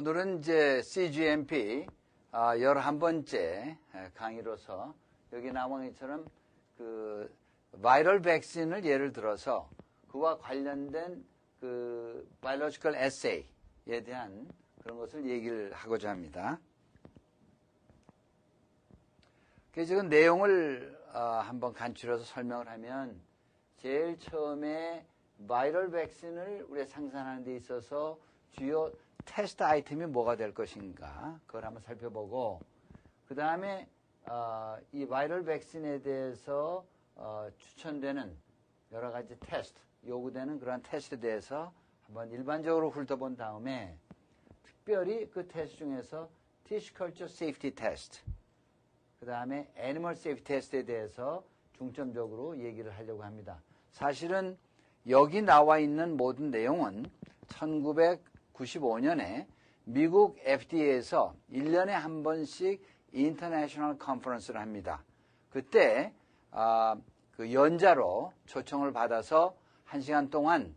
오늘은 이제 CGMP 11번째 강의로서 여기 나온 것처럼 그 바이럴 백신을 예를 들어서 그와 관련된 그 바이올로지컬 에세이에 대한 그런 것을 얘기를 하고자 합니다. 그래서 지금 내용을 한번 간추려서 설명을 하면 제일 처음에 바이럴 백신을 우리가 생산하는 데 있어서 주요 테스트 아이템이 뭐가 될 것인가 그걸 한번 살펴보고 그 다음에 이 바이럴 백신에 대해서 추천되는 여러 가지 테스트, 요구되는 그러한 테스트에 대해서 한번 일반적으로 훑어본 다음에 특별히 그 테스트 중에서 티슈 컬처 세이프티 테스트 그 다음에 애니멀 세이프티 테스트에 대해서 중점적으로 얘기를 하려고 합니다. 사실은 여기 나와 있는 모든 내용은 1995년에 미국 FDA에서 1년에 한 번씩 인터내셔널 컨퍼런스를 합니다. 그때 그 연자로 초청을 받아서 1시간 동안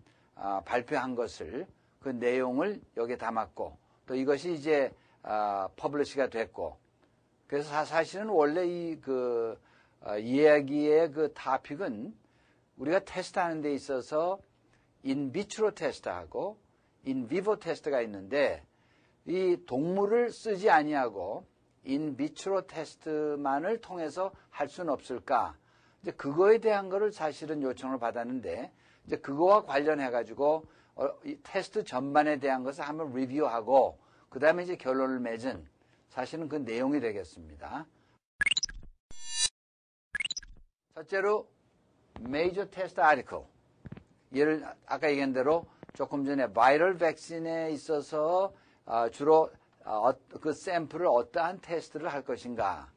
발표한 것을 그 내용을 여기에 담았고 또 이것이 이제 퍼블리시가 됐고 그래서 사실은 원래 이 이야기의 그 토픽은 우리가 테스트하는 데 있어서 인비트로 테스트하고 인비보 테스트가 있는데 이 동물을 쓰지 아니하고 인비트로 테스트만을 통해서 할 수는 없을까? 이제 그거에 대한 거를 사실은 요청을 받았는데 이제 그거와 관련해 가지고 이 테스트 전반에 대한 것을 한번 리뷰하고 그다음에 이제 결론을 맺은 사실은 그 내용이 되겠습니다. 첫째로 메이저 테스트 아티클. 예를 아까 얘기한 대로 조금 전에 바이럴 백신에 있어서 주로 그 샘플을 어떠한 테스트를 할 것인가,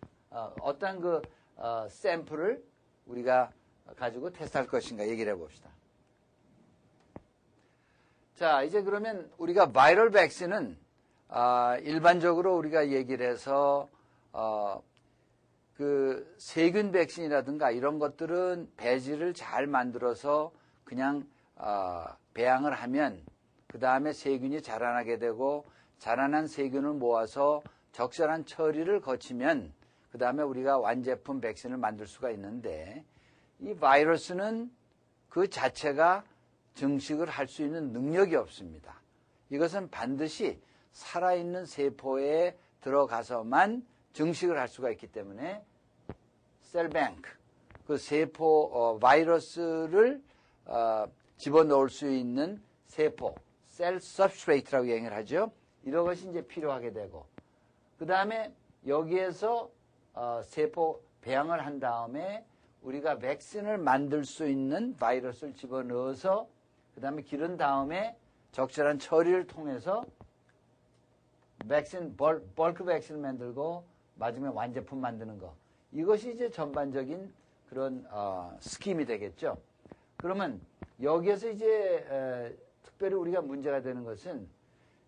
어떠한 그 샘플을 우리가 가지고 테스트할 것인가 얘기를 해봅시다. 자, 이제 그러면 우리가 바이럴 백신은 일반적으로 우리가 얘기를 해서 그 세균 백신이라든가 이런 것들은 배지를 잘 만들어서 그냥 배양을 하면 그 다음에 세균이 자라나게 되고 자라난 세균을 모아서 적절한 처리를 거치면 그 다음에 우리가 완제품 백신을 만들 수가 있는데 이 바이러스는 그 자체가 증식을 할 수 있는 능력이 없습니다. 이것은 반드시 살아있는 세포에 들어가서만 증식을 할 수가 있기 때문에 셀뱅크, 그 세포 바이러스를 집어넣을 수 있는 세포, 셀 서브스트레이트라고 얘기를 하죠. 이런 것이 이제 필요하게 되고 그 다음에 여기에서 세포 배양을 한 다음에 우리가 백신을 만들 수 있는 바이러스를 집어넣어서 그 다음에 기른 다음에 적절한 처리를 통해서 백신, 벌크 백신을 만들고 마지막에 완제품 만드는 거. 이것이 이제 전반적인 그런 스킴이 되겠죠. 그러면 여기에서 이제 특별히 우리가 문제가 되는 것은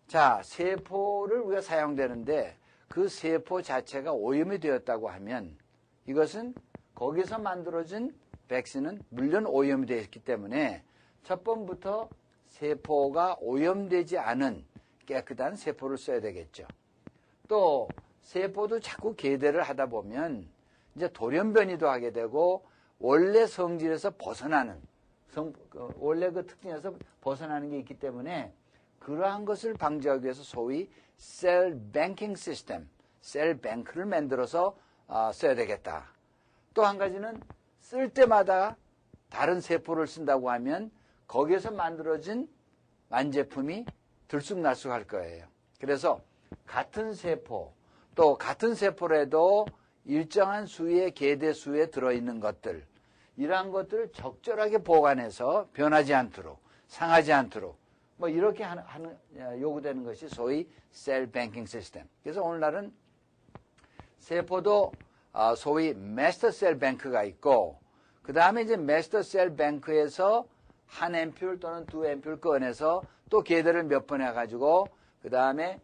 자, 세포를 우리가 사용되는데 그 세포 자체가 오염이 되었다고 하면 이것은 거기서 만들어진 백신은 물론 오염이 되어 있기 때문에 첫 번부터 세포가 오염되지 않은 깨끗한 세포를 써야 되겠죠. 또 세포도 자꾸 개대를 하다 보면 이제 돌연변이도 하게 되고 원래 성질에서 벗어나는 원래 그 특징에서 벗어나는 게 있기 때문에 그러한 것을 방지하기 위해서 소위 셀 뱅킹 시스템, 셀 뱅크를 만들어서 써야 되겠다. 또 한 가지는 쓸 때마다 다른 세포를 쓴다고 하면 거기에서 만들어진 완제품이 들쑥날쑥할 거예요. 그래서 같은 세포, 또 같은 세포라도 일정한 수의 계대 수에 들어있는 것들, 이러한 것들을 적절하게 보관해서 변하지 않도록, 상하지 않도록 뭐 이렇게 요구되는 것이 소위 셀 뱅킹 시스템. 그래서 오늘날은 세포도 소위 마스터 셀 뱅크가 있고 그 다음에 이제 마스터 셀 뱅크에서 한 앰뷸 또는 두 앰뷸 꺼내서 또 계대를 몇 번 해가지고 그 다음에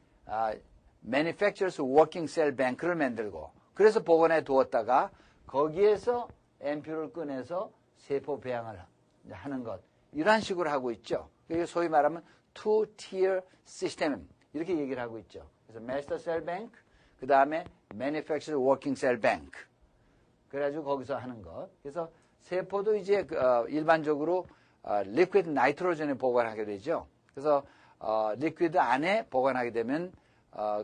Manufacturers Working Cell Bank를 만들고 그래서 보관해 두었다가 거기에서 앰뷸를 꺼내서 세포 배양을 하는 것 이러한 식으로 하고 있죠. 이게 소위 말하면 two-tier system 이렇게 얘기를 하고 있죠. 그래서 master cell bank, 그 다음에 manufactured working cell bank. 그래가지고 거기서 하는 것. 그래서 세포도 이제 일반적으로 liquid nitrogen에 보관하게 되죠. 그래서 리퀴드 안에 보관하게 되면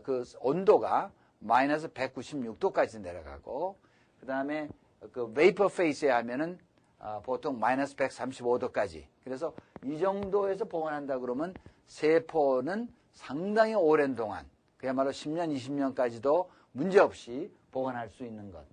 그 온도가 마이너스 196도까지 내려가고, 그 다음에 그 베이퍼 페이스에 하면은 보통 마이너스 135도까지. 그래서 이 정도에서 보관한다 그러면 세포는 상당히 오랜 동안, 그야말로 10년, 20년까지도 문제없이 보관할 수 있는 것.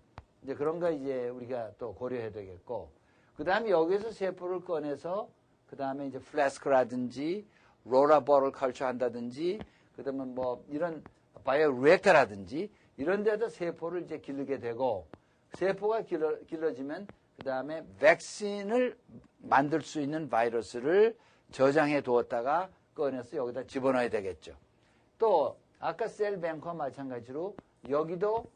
이제 그런 거 이제 우리가 또 고려해야 되겠고, 그 다음에 여기서 세포를 꺼내서, 그 다음에 이제 플래스크라든지, 롤러볼을 컬처한다든지, 그 다음에 뭐 이런 바이오 리액터라든지, 이런 데서 세포를 이제 기르게 되고, 세포가 길러지면, 그 다음에 백신을 만들 수 있는 바이러스를 저장해 두었다가 꺼내서 여기다 집어넣어야 되겠죠. 또, 아까 셀뱅크와 마찬가지로 여기도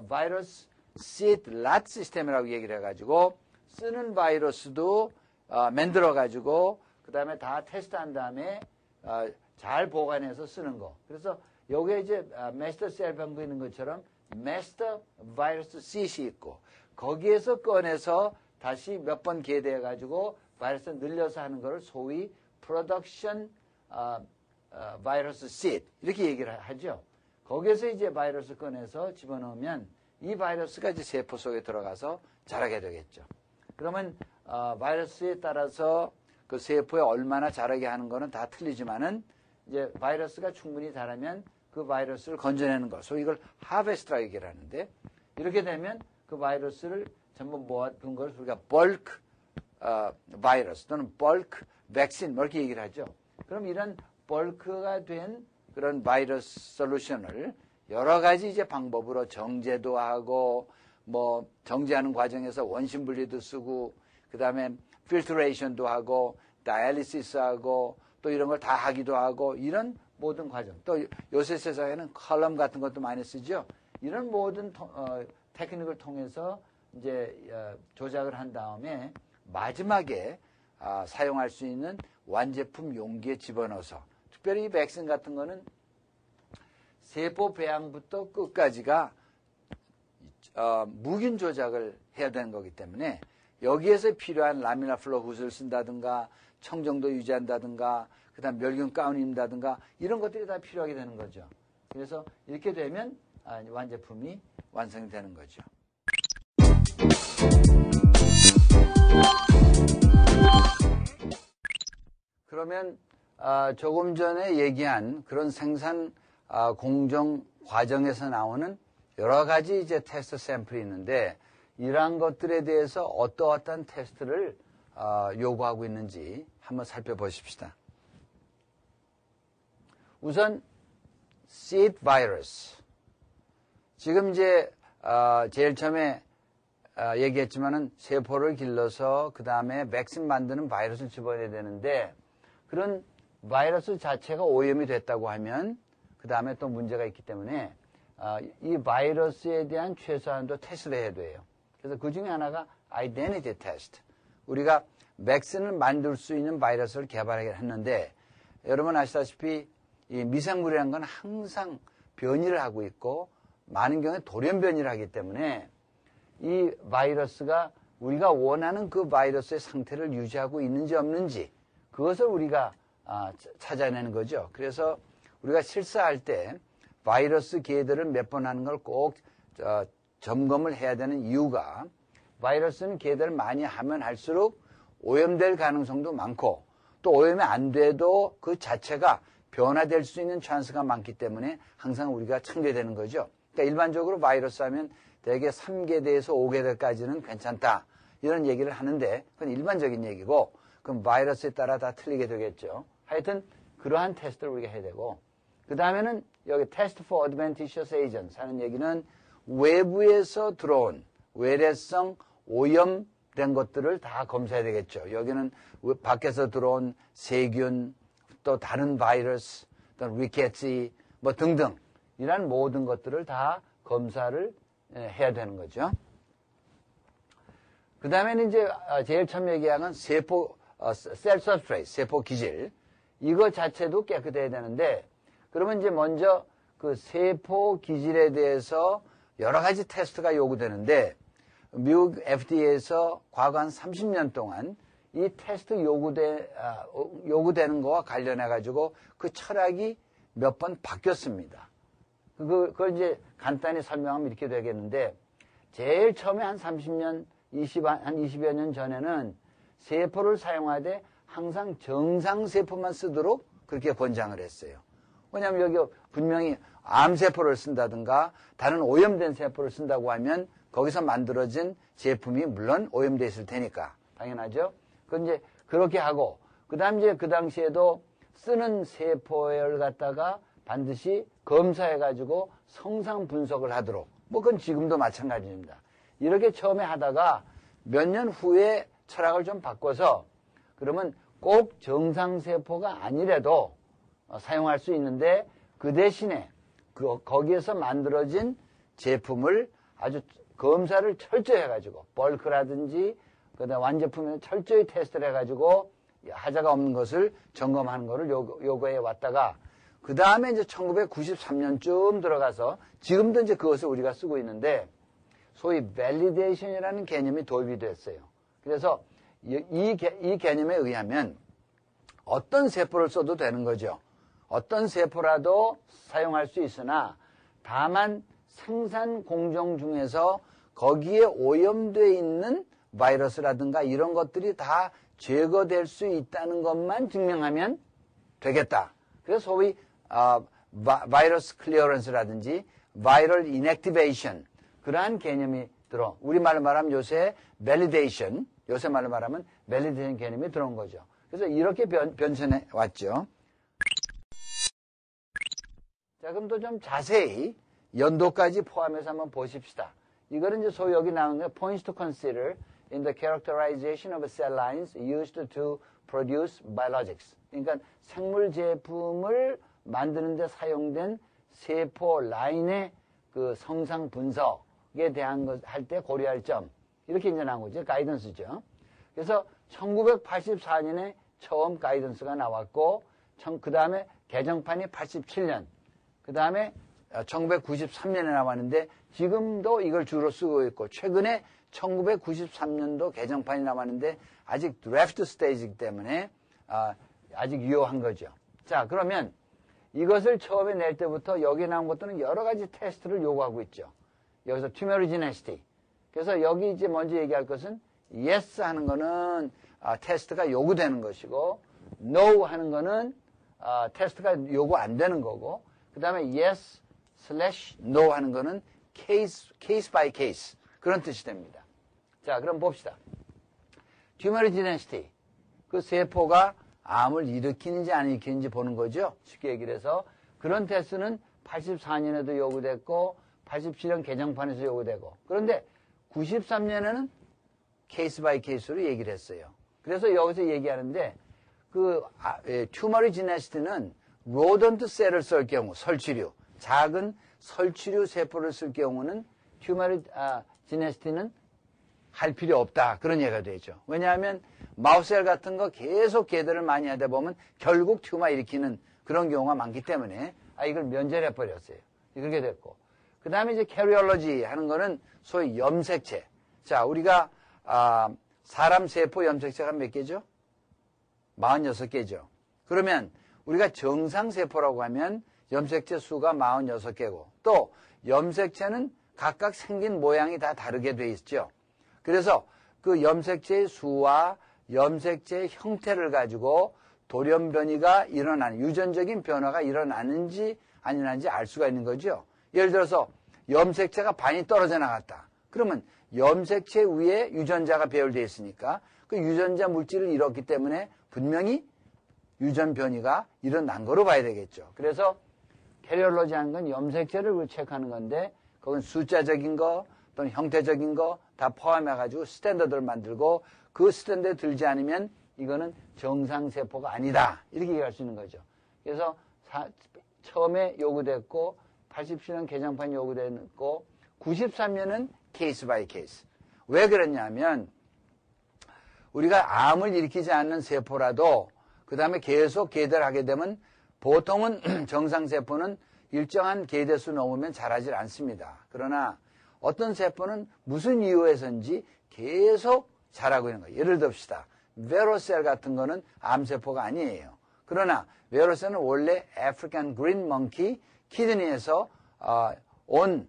바이러스 시드 랏 시스템이라고 얘기를 해가지고 쓰는 바이러스도 만들어가지고 그 다음에 다 테스트한 다음에 잘 보관해서 쓰는 거. 그래서 여기에 이제 마스터 셀뱅크 있는 것처럼 마스터 바이러스 시트이 있고 거기에서 꺼내서 다시 몇 번 계대해가지고 바이러스 늘려서 하는 거를 소위 프로덕션 바이러스 시트 이렇게 얘기를 하죠. 거기에서 이제 바이러스 꺼내서 집어넣으면 이 바이러스가 이제 세포 속에 들어가서 자라게 되겠죠. 그러면 바이러스에 따라서 그 세포에 얼마나 자라게 하는 거는 다 틀리지만은 이제 바이러스가 충분히 자라면 그 바이러스를 건져내는 거, 소위 이걸 하베스트라고 얘기를 하는데 이렇게 되면 그 바이러스를 전부 모아둔 걸 우리가 벌크 바이러스 또는 벌크 백신 뭐 이렇게 얘기를 하죠. 그럼 이런 벌크가 된 그런 바이러스 솔루션을 여러 가지 이제 방법으로 정제도 하고 뭐 정제하는 과정에서 원심 분리도 쓰고 그다음에 필트레이션도 하고 다이알리시스 하고 또 이런 걸 다 하기도 하고 이런 모든 과정 또 요새 세상에는 컬럼 같은 것도 많이 쓰죠. 이런 모든 테크닉을 통해서 이제 조작을 한 다음에 마지막에 사용할 수 있는 완제품 용기에 집어넣어서 특별히 이 백신 같은 거는 세포 배양부터 끝까지가 무균 조작을 해야 되는 거기 때문에 여기에서 필요한 라미나 플로 굿을 쓴다든가 청정도 유지한다든가 그다음 멸균 가운을 입는다든가 이런 것들이 다 필요하게 되는 거죠. 그래서 이렇게 되면 완제품이 완성이 되는 거죠. 그러면 조금 전에 얘기한 그런 생산 공정 과정에서 나오는 여러 가지 이제 테스트 샘플이 있는데 이러한 것들에 대해서 어떠한 테스트를 요구하고 있는지 한번 살펴보십시다. 우선 seed virus. 지금 이제 제일 처음에 얘기했지만은 세포를 길러서 그 다음에 백신 만드는 바이러스를 집어내야 되는데 그런 바이러스 자체가 오염이 됐다고 하면 그 다음에 또 문제가 있기 때문에 이 바이러스에 대한 최소한도 테스트를 해야 돼요. 그래서 그 중에 하나가 identity test. 우리가 백신을 만들 수 있는 바이러스를 개발하게 했는데 여러분 아시다시피 이 미생물이라는 건 항상 변이를 하고 있고 많은 경우에 돌연 변이를 하기 때문에 이 바이러스가 우리가 원하는 그 바이러스의 상태를 유지하고 있는지 없는지 그것을 우리가 찾아내는 거죠. 그래서 우리가 실사할 때 바이러스 계들을 몇 번 하는 걸 꼭 점검을 해야 되는 이유가 바이러스는 계들을 많이 하면 할수록 오염될 가능성도 많고 또 오염이 안 돼도 그 자체가 변화될 수 있는 찬스가 많기 때문에 항상 우리가 챙겨야 되는 거죠. 그러니까 일반적으로 바이러스 하면 대개 3계대에서 5계대까지는 괜찮다 이런 얘기를 하는데 그건 일반적인 얘기고 그럼 바이러스에 따라 다 틀리게 되겠죠. 하여튼 그러한 테스트를 우리가 해야 되고 그 다음에는 여기 test for adventitious agents 하는 얘기는 외부에서 들어온 외래성 오염된 것들을 다 검사해야 되겠죠. 여기는 밖에서 들어온 세균 또 다른 바이러스 또 리케치 뭐 등등 이런 모든 것들을 다 검사를 해야 되는 거죠. 그 다음에는 이제 제일 처음 얘기한 세포 셀 서브스트레이트 세포 기질 이거 자체도 깨끗해야 되는데 그러면 이제 먼저 그 세포 기질에 대해서 여러 가지 테스트가 요구되는데 미국 FDA에서 과거 한 30년 동안 이 테스트 요구되는 거와 관련해 가지고 그 철학이 몇 번 바뀌었습니다. 그걸 이제 간단히 설명하면 이렇게 되겠는데 제일 처음에 한 30년, 한 20여 년 전에는 세포를 사용하되 항상 정상세포만 쓰도록 그렇게 권장을 했어요. 왜냐하면 여기 분명히 암세포를 쓴다든가 다른 오염된 세포를 쓴다고 하면 거기서 만들어진 제품이 물론 오염되어 있을 테니까 당연하죠. 그건 이제 그렇게 하고 그다음 이제 그 당시에도 쓰는 세포를 갖다가 반드시 검사해가지고 성상 분석을 하도록 뭐 그건 지금도 마찬가지입니다. 이렇게 처음에 하다가 몇 년 후에 철학을 좀 바꿔서 그러면 꼭 정상세포가 아니래도 사용할 수 있는데 그 대신에 거기에서 만들어진 제품을 아주 검사를 철저히 해가지고 벌크라든지 그다음 완제품에 철저히 테스트를 해가지고 하자가 없는 것을 점검하는 것을 요구해 왔다가 그 다음에 이제 1993년쯤 들어가서 지금도 이제 그것을 우리가 쓰고 있는데 소위 밸리데이션이라는 개념이 도입이 됐어요. 그래서 이 개념에 의하면 어떤 세포를 써도 되는 거죠. 어떤 세포라도 사용할 수 있으나 다만 생산 공정 중에서 거기에 오염되어 있는 바이러스라든가 이런 것들이 다 제거될 수 있다는 것만 증명하면 되겠다. 그래서 소위 바이러스 클리어런스라든지 바이럴 이넥티베이션 그러한 개념이 들어 우리말로 말하면 요새 밸리데이션 요새 말로 말하면 밸리데이션 개념이 들어온 거죠. 그래서 이렇게 변천해 왔죠. 자, 그럼 또 좀 자세히 연도까지 포함해서 한번 보십시다. 이거는 이제 소위 여기 나오는 게 points to consider in the characterization of cell lines used to produce biologics. 그러니까 생물 제품을 만드는 데 사용된 세포 라인의 그 성상 분석에 대한 것 할 때 고려할 점. 이렇게 이제 나온 거죠. 가이던스죠. 그래서 1984년에 처음 가이던스가 나왔고, 그 다음에 개정판이 87년, 그 다음에 1993년에 나왔는데, 지금도 이걸 주로 쓰고 있고, 최근에 1993년도 개정판이 나왔는데, 아직 드래프트 스테이지이기 때문에, 아직 유효한 거죠. 자, 그러면 이것을 처음에 낼 때부터 여기 나온 것들은 여러 가지 테스트를 요구하고 있죠. 여기서 튜머리지네시티. 그래서 여기 이제 먼저 얘기할 것은 yes 하는 거는 테스트가 요구되는 것이고 no 하는 거는 테스트가 요구 안 되는 거고 그 다음에 yes/no 하는 거는 case by case 그런 뜻이 됩니다. 자, 그럼 봅시다. 튜머리지네시티. 그 세포가 암을 일으키는지 안 일으키는지 보는 거죠. 쉽게 얘기를 해서 그런 테스트는 84년에도 요구됐고 87년 개정판에서 요구되고 그런데 93년에는 케이스 바이 케이스로 얘기를 했어요. 그래서 여기서 얘기하는데 그 튜머리지네시티는 로던트 셀을 쓸 경우 설치류 작은 설치류 세포를 쓸 경우는 튜머리지네시티는 할 필요 없다. 그런 얘기가 되죠. 왜냐하면 마우스셀 같은 거 계속 개들을 많이 하다 보면 결국 튜머 일으키는 그런 경우가 많기 때문에 이걸 면제를 해버렸어요. 그렇게 됐고. 그 다음에 이제 캐리올로지 하는 거는 소위 염색체. 자, 우리가 사람 세포 염색체가 몇 개죠? 46개죠. 그러면 우리가 정상세포라고 하면 염색체 수가 46개고 또 염색체는 각각 생긴 모양이 다 다르게 돼 있죠. 그래서 그 염색체의 수와 염색체의 형태를 가지고 돌연변이가 일어나는 유전적인 변화가 일어나는지 아니는지 알 수가 있는 거죠. 예를 들어서 염색체가 반이 떨어져 나갔다. 그러면 염색체 위에 유전자가 배열되어 있으니까 그 유전자 물질을 잃었기 때문에 분명히 유전 변이가 일어난 거로 봐야 되겠죠. 그래서 캐리올로지 하는 건 염색체를 체크하는 건데 그건 숫자적인 거 또는 형태적인 거 다 포함해가지고 스탠더드를 만들고 그 스탠더드에 들지 않으면 이거는 정상세포가 아니다. 이렇게 얘기할 수 있는 거죠. 그래서 처음에 요구됐고 87년 개정판이 요구됐고 93년은 케이스 바이 케이스. 왜 그랬냐면 우리가 암을 일으키지 않는 세포라도 그 다음에 계속 개들하게 되면 보통은 정상세포는 일정한 개대수 넘으면 자라질 않습니다. 그러나 어떤 세포는 무슨 이유에서인지 계속 자라고 있는 거예요. 예를 듭시다. 베로셀 같은 거는 암세포가 아니에요. 그러나 베로셀은 원래 아프리칸 그린 멍키 키드니에서 온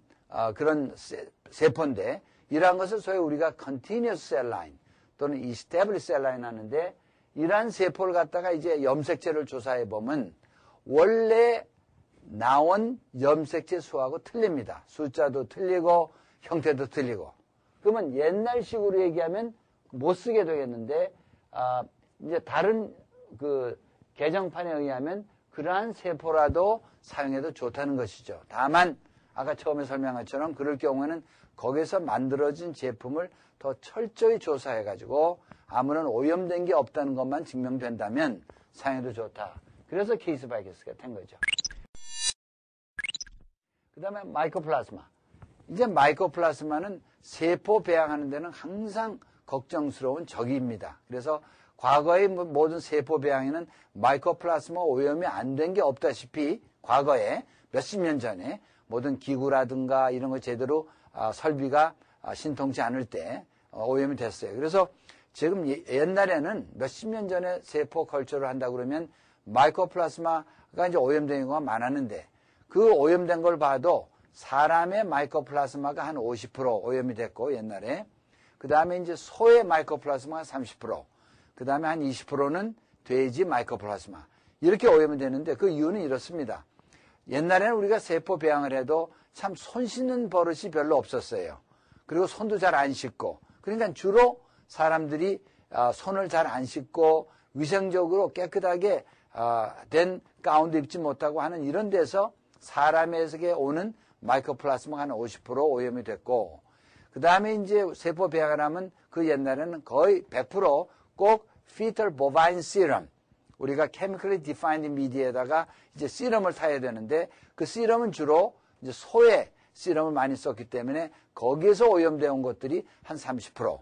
그런 세포인데, 이러한 것을 소위 우리가 continuous cell line 또는 established cell line 하는데, 이러한 세포를 갖다가 이제 염색체를 조사해 보면 원래 나온 염색체 수하고 틀립니다. 숫자도 틀리고 형태도 틀리고. 그러면 옛날식으로 얘기하면 못 쓰게 되겠는데, 이제 다른 그 개정판에 의하면 그러한 세포라도 사용해도 좋다는 것이죠. 다만 아까 처음에 설명한 것처럼 그럴 경우에는 거기서 만들어진 제품을 더 철저히 조사해 가지고 아무런 오염된 게 없다는 것만 증명된다면 사용해도 좋다. 그래서 케이스 바이 케이스가 된 거죠. 그 다음에 마이코플라스마. 이제 마이코플라스마는 세포 배양하는 데는 항상 걱정스러운 적입니다. 그래서 과거의 모든 세포 배양에는 마이코플라스마 오염이 안 된 게 없다시피 과거에 몇십 년 전에 모든 기구라든가 이런 거 제대로 설비가 신통치 않을 때 오염이 됐어요. 그래서 지금 옛날에는 몇십 년 전에 세포 컬처를 한다 그러면 마이코플라스마가 이제 오염된 경우가 많았는데, 그 오염된 걸 봐도 사람의 마이코플라스마가 한 50% 오염이 됐고 옛날에, 그 다음에 이제 소의 마이코플라스마가 30%, 그 다음에 한 20%는 돼지 마이코플라스마, 이렇게 오염이 되는데, 그 이유는 이렇습니다. 옛날에는 우리가 세포 배양을 해도 참 손 씻는 버릇이 별로 없었어요. 그리고 손도 잘 안 씻고, 그러니까 주로 사람들이 손을 잘 안 씻고 위생적으로 깨끗하게 된 가운도 입지 못하고 하는 이런 데서 사람에게 오는 마이코플라스마가 한 50% 오염이 됐고, 그 다음에 이제 세포 배양을 하면 그 옛날에는 거의 100% 꼭 fetal bovine serum, 우리가 chemically defined media에다가 이제 씨름을 타야 되는데, 그 씨름은 주로 이제 소의 씨름을 많이 썼기 때문에 거기에서 오염되어 온 것들이 한 30%.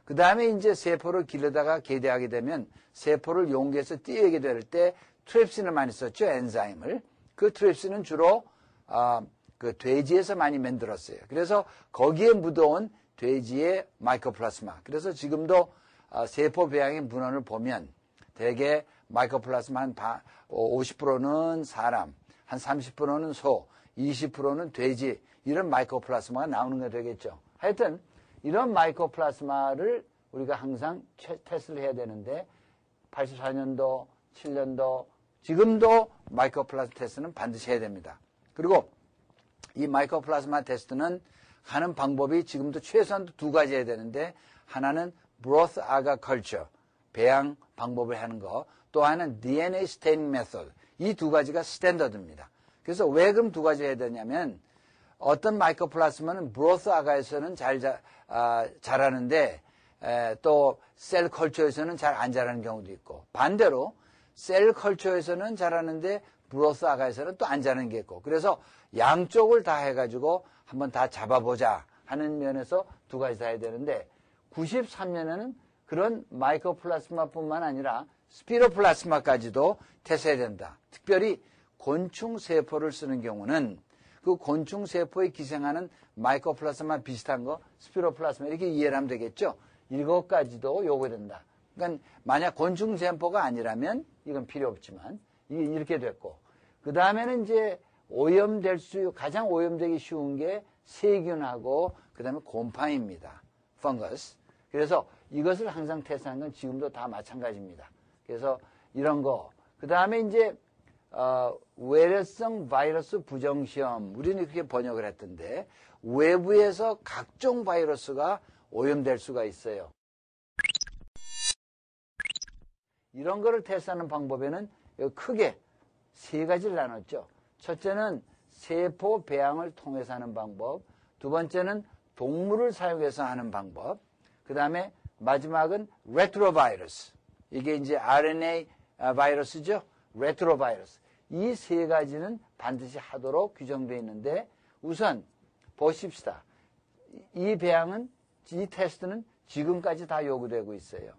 그 다음에 이제 세포를 기르다가 개대하게 되면 세포를 용기에서 띄우게 될 때 트립신을 많이 썼죠, 엔자임을. 그 트립신은 주로 그 돼지에서 많이 만들었어요. 그래서 거기에 묻어온 돼지의 마이코플라스마. 그래서 지금도 세포 배양의 문헌을 보면 대개 마이코플라스마 한 50%는 사람, 한 30%는 소, 20%는 돼지, 이런 마이코플라스마가 나오는 게 되겠죠. 하여튼 이런 마이코플라스마를 우리가 항상 테스트를 해야 되는데, 84년도, 7년도, 지금도 마이코플라스마 테스트는 반드시 해야 됩니다. 그리고 이 마이코플라스마 테스트는 하는 방법이 지금도 최소한 두 가지 해야 되는데, 하나는 브로스 아가 컬처, 배양 방법을 하는 거, 또 하나는 DNA 스테이닝 메소드. 이 두 가지가 스탠더드입니다. 그래서 왜 그럼 두 가지 해야 되냐면, 어떤 마이코플라스마는 브로스 아가에서는 자라는데 또 셀 컬처에서는 잘 안 자라는 경우도 있고, 반대로 셀 컬처에서는 자라는데 브로스 아가에서는 또 안 자라는 게 있고, 그래서 양쪽을 다 해가지고 한번 다 잡아보자 하는 면에서 두 가지 다 해야 되는데, 93년에는 그런 마이코플라스마뿐만 아니라 스피로플라스마까지도 테스트해야 된다. 특별히 곤충 세포를 쓰는 경우는 그 곤충 세포에 기생하는 마이코플라스마 비슷한 거, 스피로플라스마, 이렇게 이해를 하면 되겠죠. 이것까지도 요구된다. 그러니까 만약 곤충 세포가 아니라면 이건 필요 없지만 이게 이렇게 됐고, 그 다음에는 이제 가장 오염되기 쉬운 게 세균하고 그 다음에 곰팡이입니다. 펑거스. 그래서 이것을 항상 테스트하는 건 지금도 다 마찬가지입니다. 그래서 이런 거. 그 다음에 이제 외래성 바이러스 부정시험, 우리는 그렇게 번역을 했던데, 외부에서 각종 바이러스가 오염될 수가 있어요. 이런 거를 테스트하는 방법에는 크게 세 가지를 나눴죠. 첫째는 세포 배양을 통해서 하는 방법, 두 번째는 동물을 사용해서 하는 방법, 그 다음에 마지막은 레트로바이러스, 이게 이제 RNA 바이러스죠. 레트로바이러스. 이 세 가지는 반드시 하도록 규정되어 있는데, 우선 보십시다. 이 테스트는 지금까지 다 요구되고 있어요.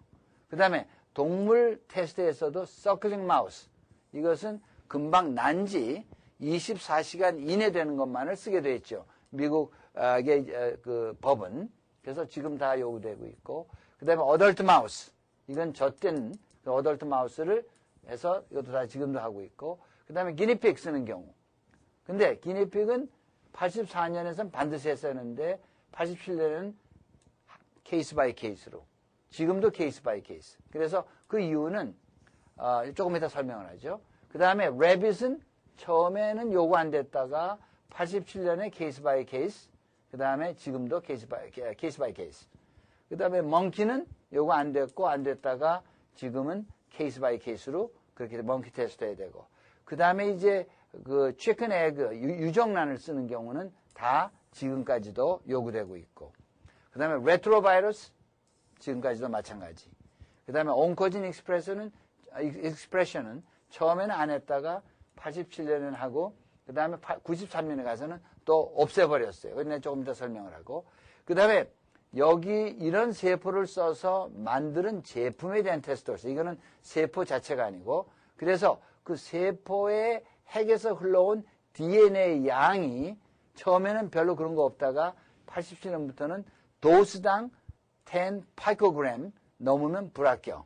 그 다음에 동물 테스트에서도 서클링 마우스, 이것은 금방 난 지 24시간 이내 되는 것만을 쓰게 돼 있죠. 미국의 그 법은. 그래서 지금 다 요구되고 있고, 그 다음에 어덜트 마우스. 이건 젖된 어덜트 마우스를 해서 이것도 다 지금도 하고 있고, 그 다음에 기니픽 쓰는 경우. 근데 기니픽은 84년에선 반드시 했어야 하는데 87년에는 케이스 바이 케이스로. 지금도 케이스 바이 케이스. 그래서 그 이유는 조금 이따 설명을 하죠. 그 다음에 래빗은 처음에는 요구 안 됐다가 87년에 케이스 바이 케이스, 그 다음에 지금도 케이스 바이 케이스. 그 다음에 멍키는 요구 안 됐고 안 됐다가 지금은 케이스 바이 케이스로 그렇게 멍키 테스트 해야 되고, 그 다음에 이제 그 치킨 에그 유정란을 쓰는 경우는 다 지금까지도 요구되고 있고, 그 다음에 레트로바이러스 지금까지도 마찬가지. 그 다음에 온코진 익스프레션은 처음에는 안 했다가 87년에는 하고, 그 다음에 93년에 가서는 또 없애버렸어요. 근데 조금 이따 설명을 하고, 그 다음에 여기 이런 세포를 써서 만드는 제품에 대한 테스트를 써요. 이거는 세포 자체가 아니고, 그래서 그 세포의 핵에서 흘러온 DNA 양이 처음에는 별로 그런 거 없다가 87년부터는 도수당 10 파이코그램 넘으면 불합격.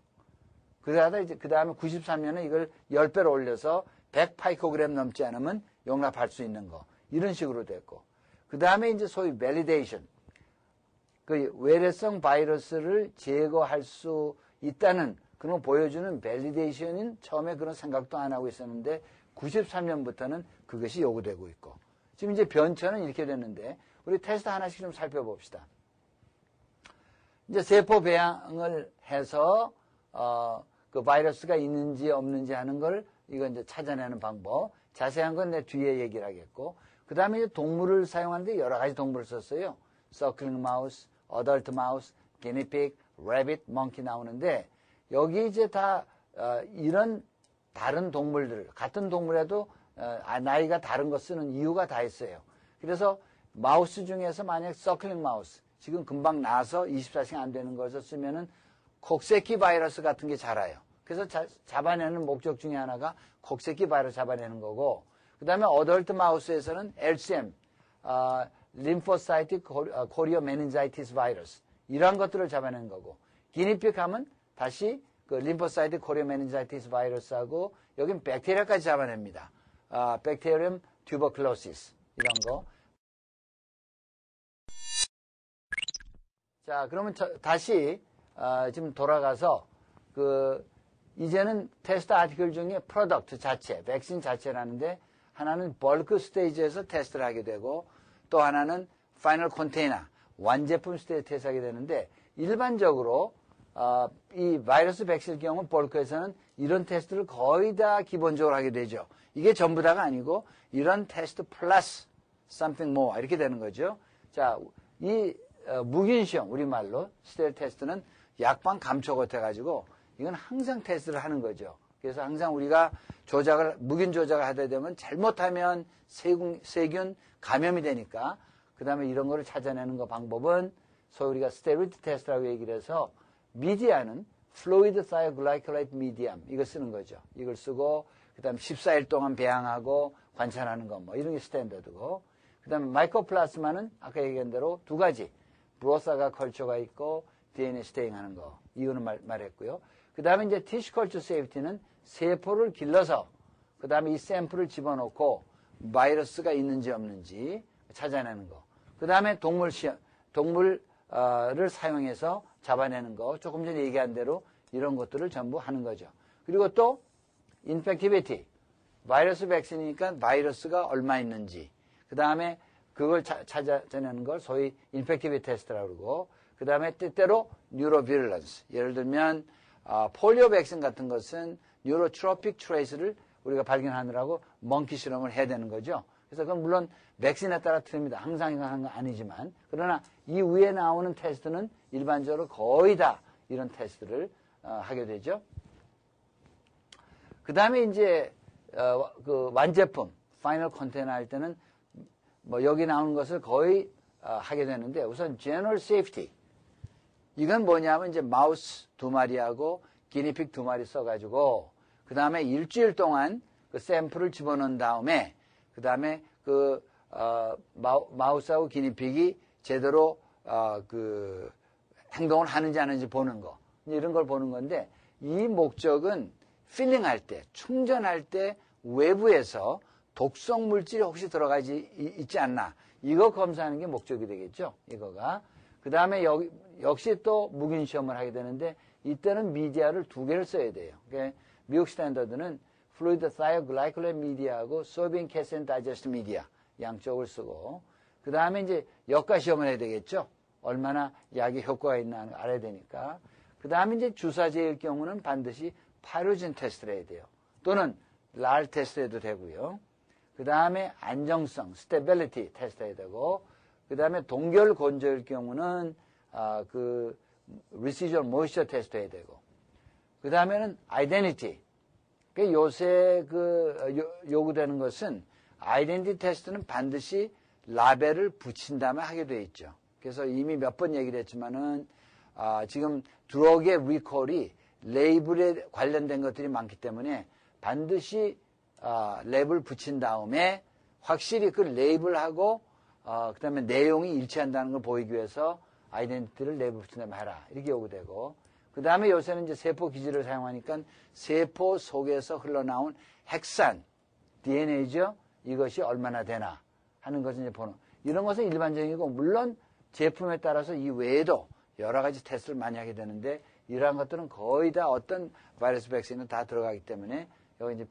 그러다 이제 그 다음에 93년에 이걸 10배로 올려서 100 파이코그램 넘지 않으면 용납할 수 있는 거. 이런 식으로 됐고. 그 다음에 이제 소위 밸리데이션. 그 외래성 바이러스를 제거할 수 있다는 그런 거 보여주는 밸리데이션은 처음에 그런 생각도 안 하고 있었는데 93년부터는 그것이 요구되고 있고. 지금 이제 변천은 이렇게 됐는데 우리 테스트 하나씩 좀 살펴봅시다. 이제 세포 배양을 해서 그 바이러스가 있는지 없는지 하는 걸 이거 이제 찾아내는 방법. 자세한 건 내 뒤에 얘기를 하겠고. 그 다음에 이제 동물을 사용하는데 여러 가지 동물을 썼어요. 서클링 마우스, 어덜트 마우스, 기니픽, 래빗, 멍키 나오는데 여기 이제 다 이런 다른 동물들, 같은 동물에도 나이가 다른 거 쓰는 이유가 다 있어요. 그래서 마우스 중에서 만약 서클링 마우스, 지금 금방 나서 24시간 안 되는 것을 쓰면은 콕새끼 바이러스 같은 게 자라요. 그래서 잡아내는 목적 중에 하나가 콕새끼 바이러스 잡아내는 거고, 그 다음에 어덜트 마우스에서는 LCM, 림포사이틱 코리오 메닌자이티스 바이러스, 이러한 것들을 잡아내는 거고, 기니픽 하면 다시 그 림포사이틱 코리오 메닌자이티스 바이러스하고 여긴 백테리아까지 잡아냅니다. 백테리엄 튜버클로시스 이런 거. 자, 그러면 다시 지금 돌아가서 이제는 테스트 아티클 중에 프로덕트 자체, 백신 자체라는데 하나는 벌크 스테이지에서 테스트를 하게 되고 또 하나는 파이널 컨테이너, 완제품 스테이지 테스트하게 되는데 일반적으로 이 바이러스 백신의 경우 벌크에서는 이런 테스트를 거의 다 기본적으로 하게 되죠. 이게 전부 다가 아니고 이런 테스트 플러스 something more 이렇게 되는 거죠. 자, 이 무균시험 우리말로 스테일 테스트는 약방 감초 같아가지고 이건 항상 테스트를 하는 거죠. 그래서 항상 우리가 무균 조작을 하다 되면 잘못하면 세균 감염이 되니까 그 다음에 이런 거를 찾아내는 거 방법은 소위 우리가 스테리리티 테스트라고 얘기를 해서 미디아는 플루이드 사이어글라이콜라이트 미디엄 이거 쓰는 거죠. 이걸 쓰고 그 다음에 14일 동안 배양하고 관찰하는 거 뭐 이런 게 스탠더드고 그 다음에 마이코플라스마는 아까 얘기한 대로 두 가지 브로사가 컬처가 있고 DNA 스테잉하는 거 이유는 말했고요. 그 다음에 이제 티슈 컬처 세이프티는 세포를 길러서 그 다음에 이 샘플을 집어넣고 바이러스가 있는지 없는지 찾아내는 거. 그 다음에 동물을 사용해서 잡아내는 거. 조금 전에 얘기한 대로 이런 것들을 전부 하는 거죠. 그리고 또 인펙티비티. 바이러스 백신이니까 바이러스가 얼마 있는지. 그 다음에 그걸 찾아내는 걸 소위 인펙티비티 테스트라고 그러고 그 다음에 때때로 뉴로비럴런스. 예를 들면 폴리오 백신 같은 것은 뉴로트로픽 트레이스를 우리가 발견하느라고 멍키 실험을 해야 되는 거죠. 그래서 그건 물론 백신에 따라 틀립니다. 항상 이거 하는 건 아니지만 그러나 이 위에 나오는 테스트는 일반적으로 거의 다 이런 테스트를 하게 되죠. 그 다음에 이제 그 완제품 파이널 컨테이너 할 때는 뭐 여기 나오는 것을 거의 하게 되는데 우선 general safety 이건 뭐냐면 이제 마우스 2마리하고 기니픽 2마리 써가지고 그 다음에 일주일 동안 그 샘플을 집어넣은 다음에 그 다음에 그 마우스하고 기니픽이 제대로 그 행동을 하는지 안 하는지 보는 거 이런 걸 보는 건데 이 목적은 필링할 때 충전할 때 외부에서 독성 물질이 혹시 들어가지 있지 않나 이거 검사하는 게 목적이 되겠죠. 이거가 그 다음에 역시 또 묵인 시험을 하게 되는데 이때는 미디어를 2개를 써야 돼요. 그러니까 미국 스탠더드는 플루이드 사이오글라이콜렌 미디어하고 소비인 캐센 다이제스트 미디어 양쪽을 쓰고 그 다음에 이제 역가 시험을 해야 되겠죠. 얼마나 약이 효과가 있나 알아야 되니까. 그 다음에 이제 주사제일 경우는 반드시 파이로진 테스트를 해야 돼요. 또는 랄 테스트 해도 되고요. 그 다음에 안정성, 스테빌리티 테스트 해야 되고 그 다음에 동결 건조일 경우는 그 residual moisture 테스트 해야 되고 그 다음에는 identity. 요새 요구되는 것은 아이덴티티 테스트는 반드시 라벨을 붙인 다음에 하게 돼 있죠. 그래서 이미 몇 번 얘기를 했지만은 지금 드럭의 리콜이 레이블에 관련된 것들이 많기 때문에 반드시 랩을 붙인 다음에 확실히 그 레이블하고 그 다음에 내용이 일치한다는 걸 보이기 위해서 아이덴티티를 랩을 붙인 다음에 해라 이렇게 요구되고 그 다음에 요새는 이제 세포 기질을 사용하니까 세포 속에서 흘러나온 핵산 DNA죠. 이것이 얼마나 되나 하는 것을 이제 보는 이런 것은 일반적이고 물론 제품에 따라서 이 외에도 여러 가지 테스트를 많이 하게 되는데 이러한 것들은 거의 다 어떤 바이러스 백신은 다 들어가기 때문에 여기 이제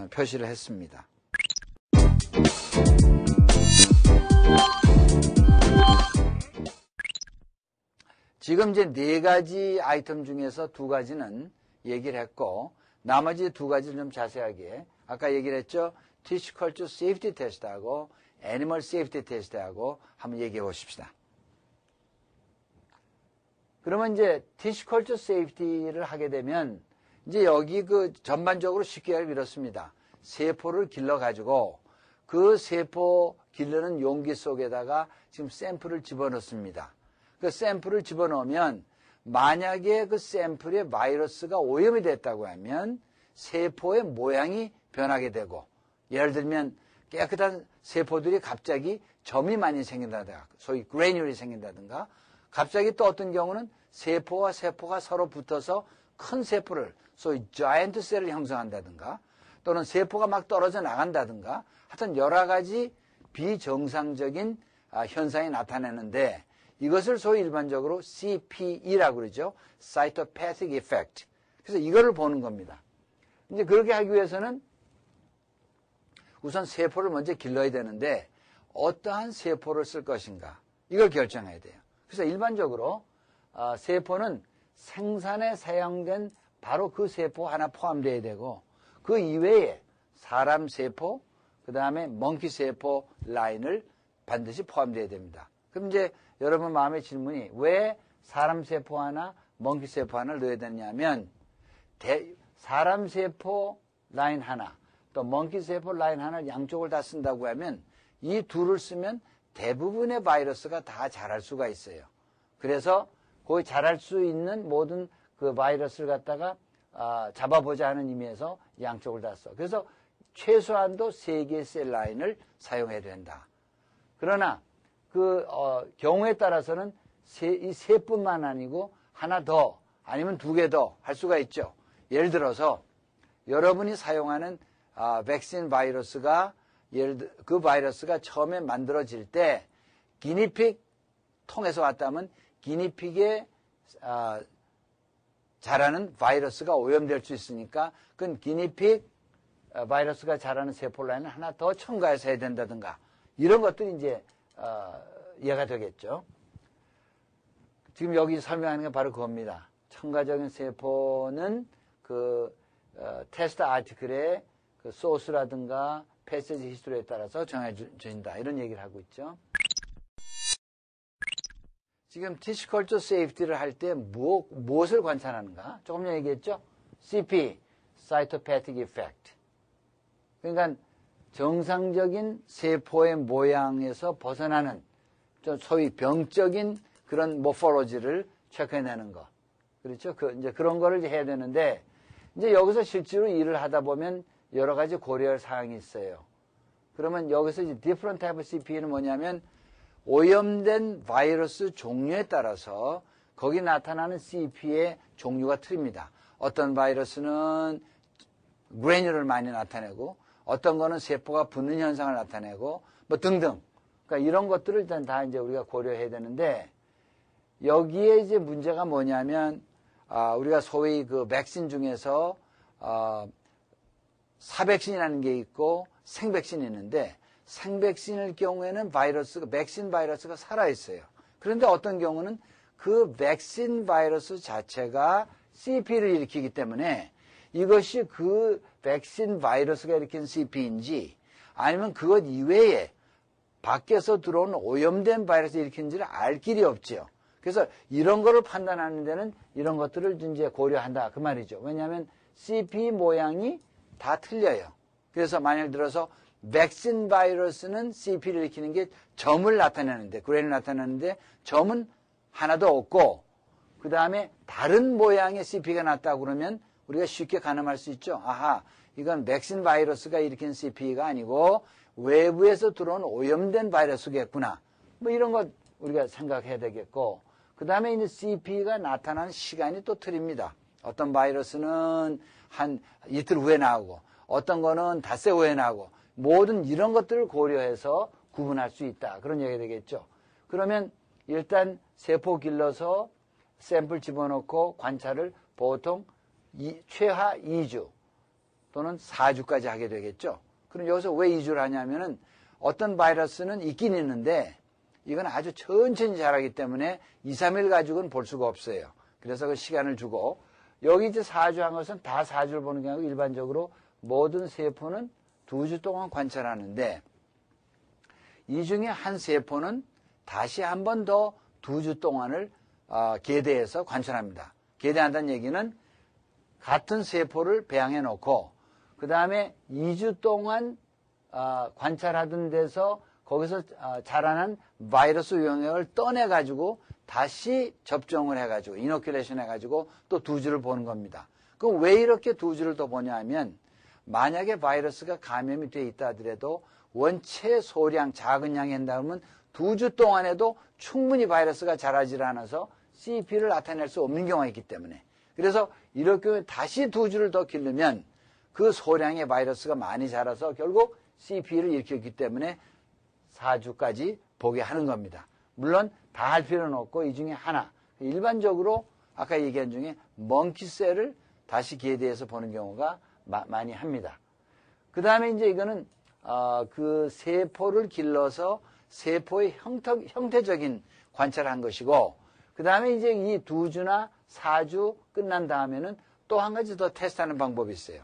표시를 했습니다. 지금 이제 4가지 아이템 중에서 2가지는 얘기를 했고 나머지 2가지를 좀 자세하게 아까 얘기를 했죠. 티슈 컬처 세이프티 테스트하고 애니멀 세이프티 테스트하고 한번 얘기해 보십시다. 그러면 이제 티슈 컬처 세이프티를 하게 되면 이제 여기 그 전반적으로 쉽게 하기 이렇습니다. 세포를 길러가지고 그 세포 길르는 용기 속에다가 지금 샘플을 집어넣습니다. 그 샘플을 집어넣으면 만약에 그 샘플에 바이러스가 오염이 됐다고 하면 세포의 모양이 변하게 되고 예를 들면 깨끗한 세포들이 갑자기 점이 많이 생긴다든가 소위 그래뉴얼이 생긴다든가 갑자기 또 어떤 경우는 세포와 세포가 서로 붙어서 큰 세포를 소위 자이언트 셀을 형성한다든가 또는 세포가 막 떨어져 나간다든가 하여튼 여러 가지 비정상적인 현상이 나타나는데 이것을 소위 일반적으로 CPE라고 그러죠. Cytopathic Effect. 그래서 이거를 보는 겁니다. 이제 그렇게 하기 위해서는 우선 세포를 먼저 길러야 되는데 어떠한 세포를 쓸 것인가 이걸 결정해야 돼요. 그래서 일반적으로 세포는 생산에 사용된 바로 그 세포 하나 포함되어야 되고 그 이외에 사람 세포 그 다음에 멍키 세포 라인을 반드시 포함되어야 됩니다. 그럼 이제 여러분 마음의 질문이 왜 사람 세포 하나 멍키 세포 하나를 넣어야 되냐면 사람 세포 라인 하나 또 멍키 세포 라인 하나 양쪽을 다 쓴다고 하면 이 둘을 쓰면 대부분의 바이러스가 다 자랄 수가 있어요. 그래서 거기 자랄 수 있는 모든 그 바이러스를 갖다가 잡아보자 하는 의미에서 양쪽을 다 써. 그래서 최소한도 3개의 셀 라인을 사용해야 된다. 그러나 그 경우에 따라서는 이 세뿐만 아니고 하나 더 아니면 2개 더 할 수가 있죠. 예를 들어서 여러분이 사용하는 백신 바이러스가 그 바이러스가 처음에 만들어질 때 기니픽 통해서 왔다면 기니픽에 자라는 바이러스가 오염될 수 있으니까 그건 기니픽 바이러스가 자라는 세포 라인을 하나 더 첨가해서 해야 된다든가 이런 것들이 이제 이해가 되겠죠. 지금 여기 설명하는 게 바로 그겁니다. 첨가적인 세포는 그 테스트 아티클의 그 소스라든가 패시지 히스토리에 따라서 정해진다 이런 얘기를 하고 있죠. 지금 티슈 컬처 세이프티를 할 때 무엇을 관찰하는가? 조금 전에 얘기했죠? CP, Cytopathic Effect. 그러니까 정상적인 세포의 모양에서 벗어나는 소위 병적인 그런 모포로지를 체크해내는 거. 그렇죠? 이제 그런 거를 해야 되는데, 이제 여기서 실제로 일을 하다 보면 여러 가지 고려할 사항이 있어요. 그러면 여기서 이제 different type of CP는 뭐냐면 오염된 바이러스 종류에 따라서 거기 나타나는 CP의 종류가 틀립니다. 어떤 바이러스는 그래뉴를 많이 나타내고 어떤 거는 세포가 붙는 현상을 나타내고 뭐 등등. 그러니까 이런 것들을 일단 다 이제 우리가 고려해야 되는데 여기에 이제 문제가 뭐냐면 우리가 소위 그 백신 중에서 사백신이라는 게 있고 생백신이 있는데 생백신일 경우에는 백신 바이러스가 살아있어요. 그런데 어떤 경우는 그 백신 바이러스 자체가 CP를 일으키기 때문에 이것이 그 백신 바이러스가 일으킨 CP인지 아니면 그것 이외에 밖에서 들어온 오염된 바이러스 일으킨지를 알 길이 없죠. 그래서 이런 거를 판단하는 데는 이런 것들을 이제 고려한다. 그 말이죠. 왜냐하면 CP 모양이 다 틀려요. 그래서 만약 들어서 백신 바이러스는 CP를 일으키는 게 점을 나타내는데, 그래를 나타내는데 점은 하나도 없고, 그 다음에 다른 모양의 CP가 났다고 그러면 우리가 쉽게 가늠할 수 있죠. 아하, 이건 백신 바이러스가 일으킨 CP가 아니고 외부에서 들어온 오염된 바이러스겠구나. 뭐 이런 것 우리가 생각해야 되겠고, 그 다음에 이제 CP가 나타나는 시간이 또 틀립니다. 어떤 바이러스는 한 이틀 후에 나오고, 어떤 거는 닷새 후에 나오고, 모든 이런 것들을 고려해서 구분할 수 있다. 그런 얘기가 되겠죠. 그러면 일단 세포 길러서 샘플 집어넣고 관찰을 보통 최하 2주 또는 4주까지 하게 되겠죠. 그럼 여기서 왜 2주를 하냐면은 어떤 바이러스는 있긴 있는데 이건 아주 천천히 자라기 때문에 2, 3일 가지고는 볼 수가 없어요. 그래서 그 시간을 주고 여기 이제 4주 한 것은 다 4주를 보는 게 아니고 일반적으로 모든 세포는 2주 동안 관찰하는데 이 중에 한 세포는 다시 한 번 더 2주 동안을 계대해서 관찰합니다. 계대한다는 얘기는 같은 세포를 배양해 놓고 그 다음에 2주 동안 관찰하던 데서 거기서 자라난 바이러스 영역을 떠내가지고 다시 접종을 해가지고 이노큘레이션 해가지고 또 2주를 보는 겁니다. 그럼 왜 이렇게 2주를 더 보냐 하면 만약에 바이러스가 감염이 돼 있다 하더라도 원체 소량 작은 양이 한다면 2주 동안에도 충분히 바이러스가 자라질 않아서 CP를 나타낼 수 없는 경우가 있기 때문에 그래서 이렇게 다시 2주를 더 기르면 그 소량의 바이러스가 많이 자라서 결국 CP를 일으켰기 때문에 4주까지 보게 하는 겁니다. 물론 다 할 필요는 없고 이 중에 하나 일반적으로 아까 얘기한 중에 멍키셀을 다시 계대해서 보는 경우가 많이 합니다. 그 다음에 이제 이거는 그 세포를 길러서 세포의 형태적인 관찰을 한 것이고 그 다음에 이제 이 2주나 4주 끝난 다음에는 또 한 가지 더 테스트하는 방법이 있어요.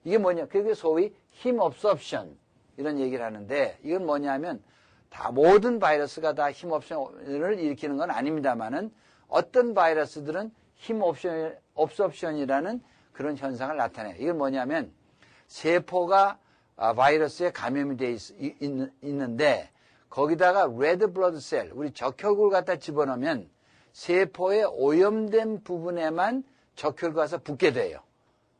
이게 뭐냐? 그게 소위 힘 업섭션 이런 얘기를 하는데 이건 뭐냐면 다 모든 바이러스가 다 힘 업섭션을 일으키는 건 아닙니다만은 어떤 바이러스들은 힘 업섭션이라는 그런 현상을 나타내요. 이건 뭐냐면 세포가 바이러스에 감염이 돼 있는데 거기다가 레드 블러드 셀, 우리 적혈구를 갖다 집어넣으면 세포의 오염된 부분에만 적혈구가 가서 붙게 돼요.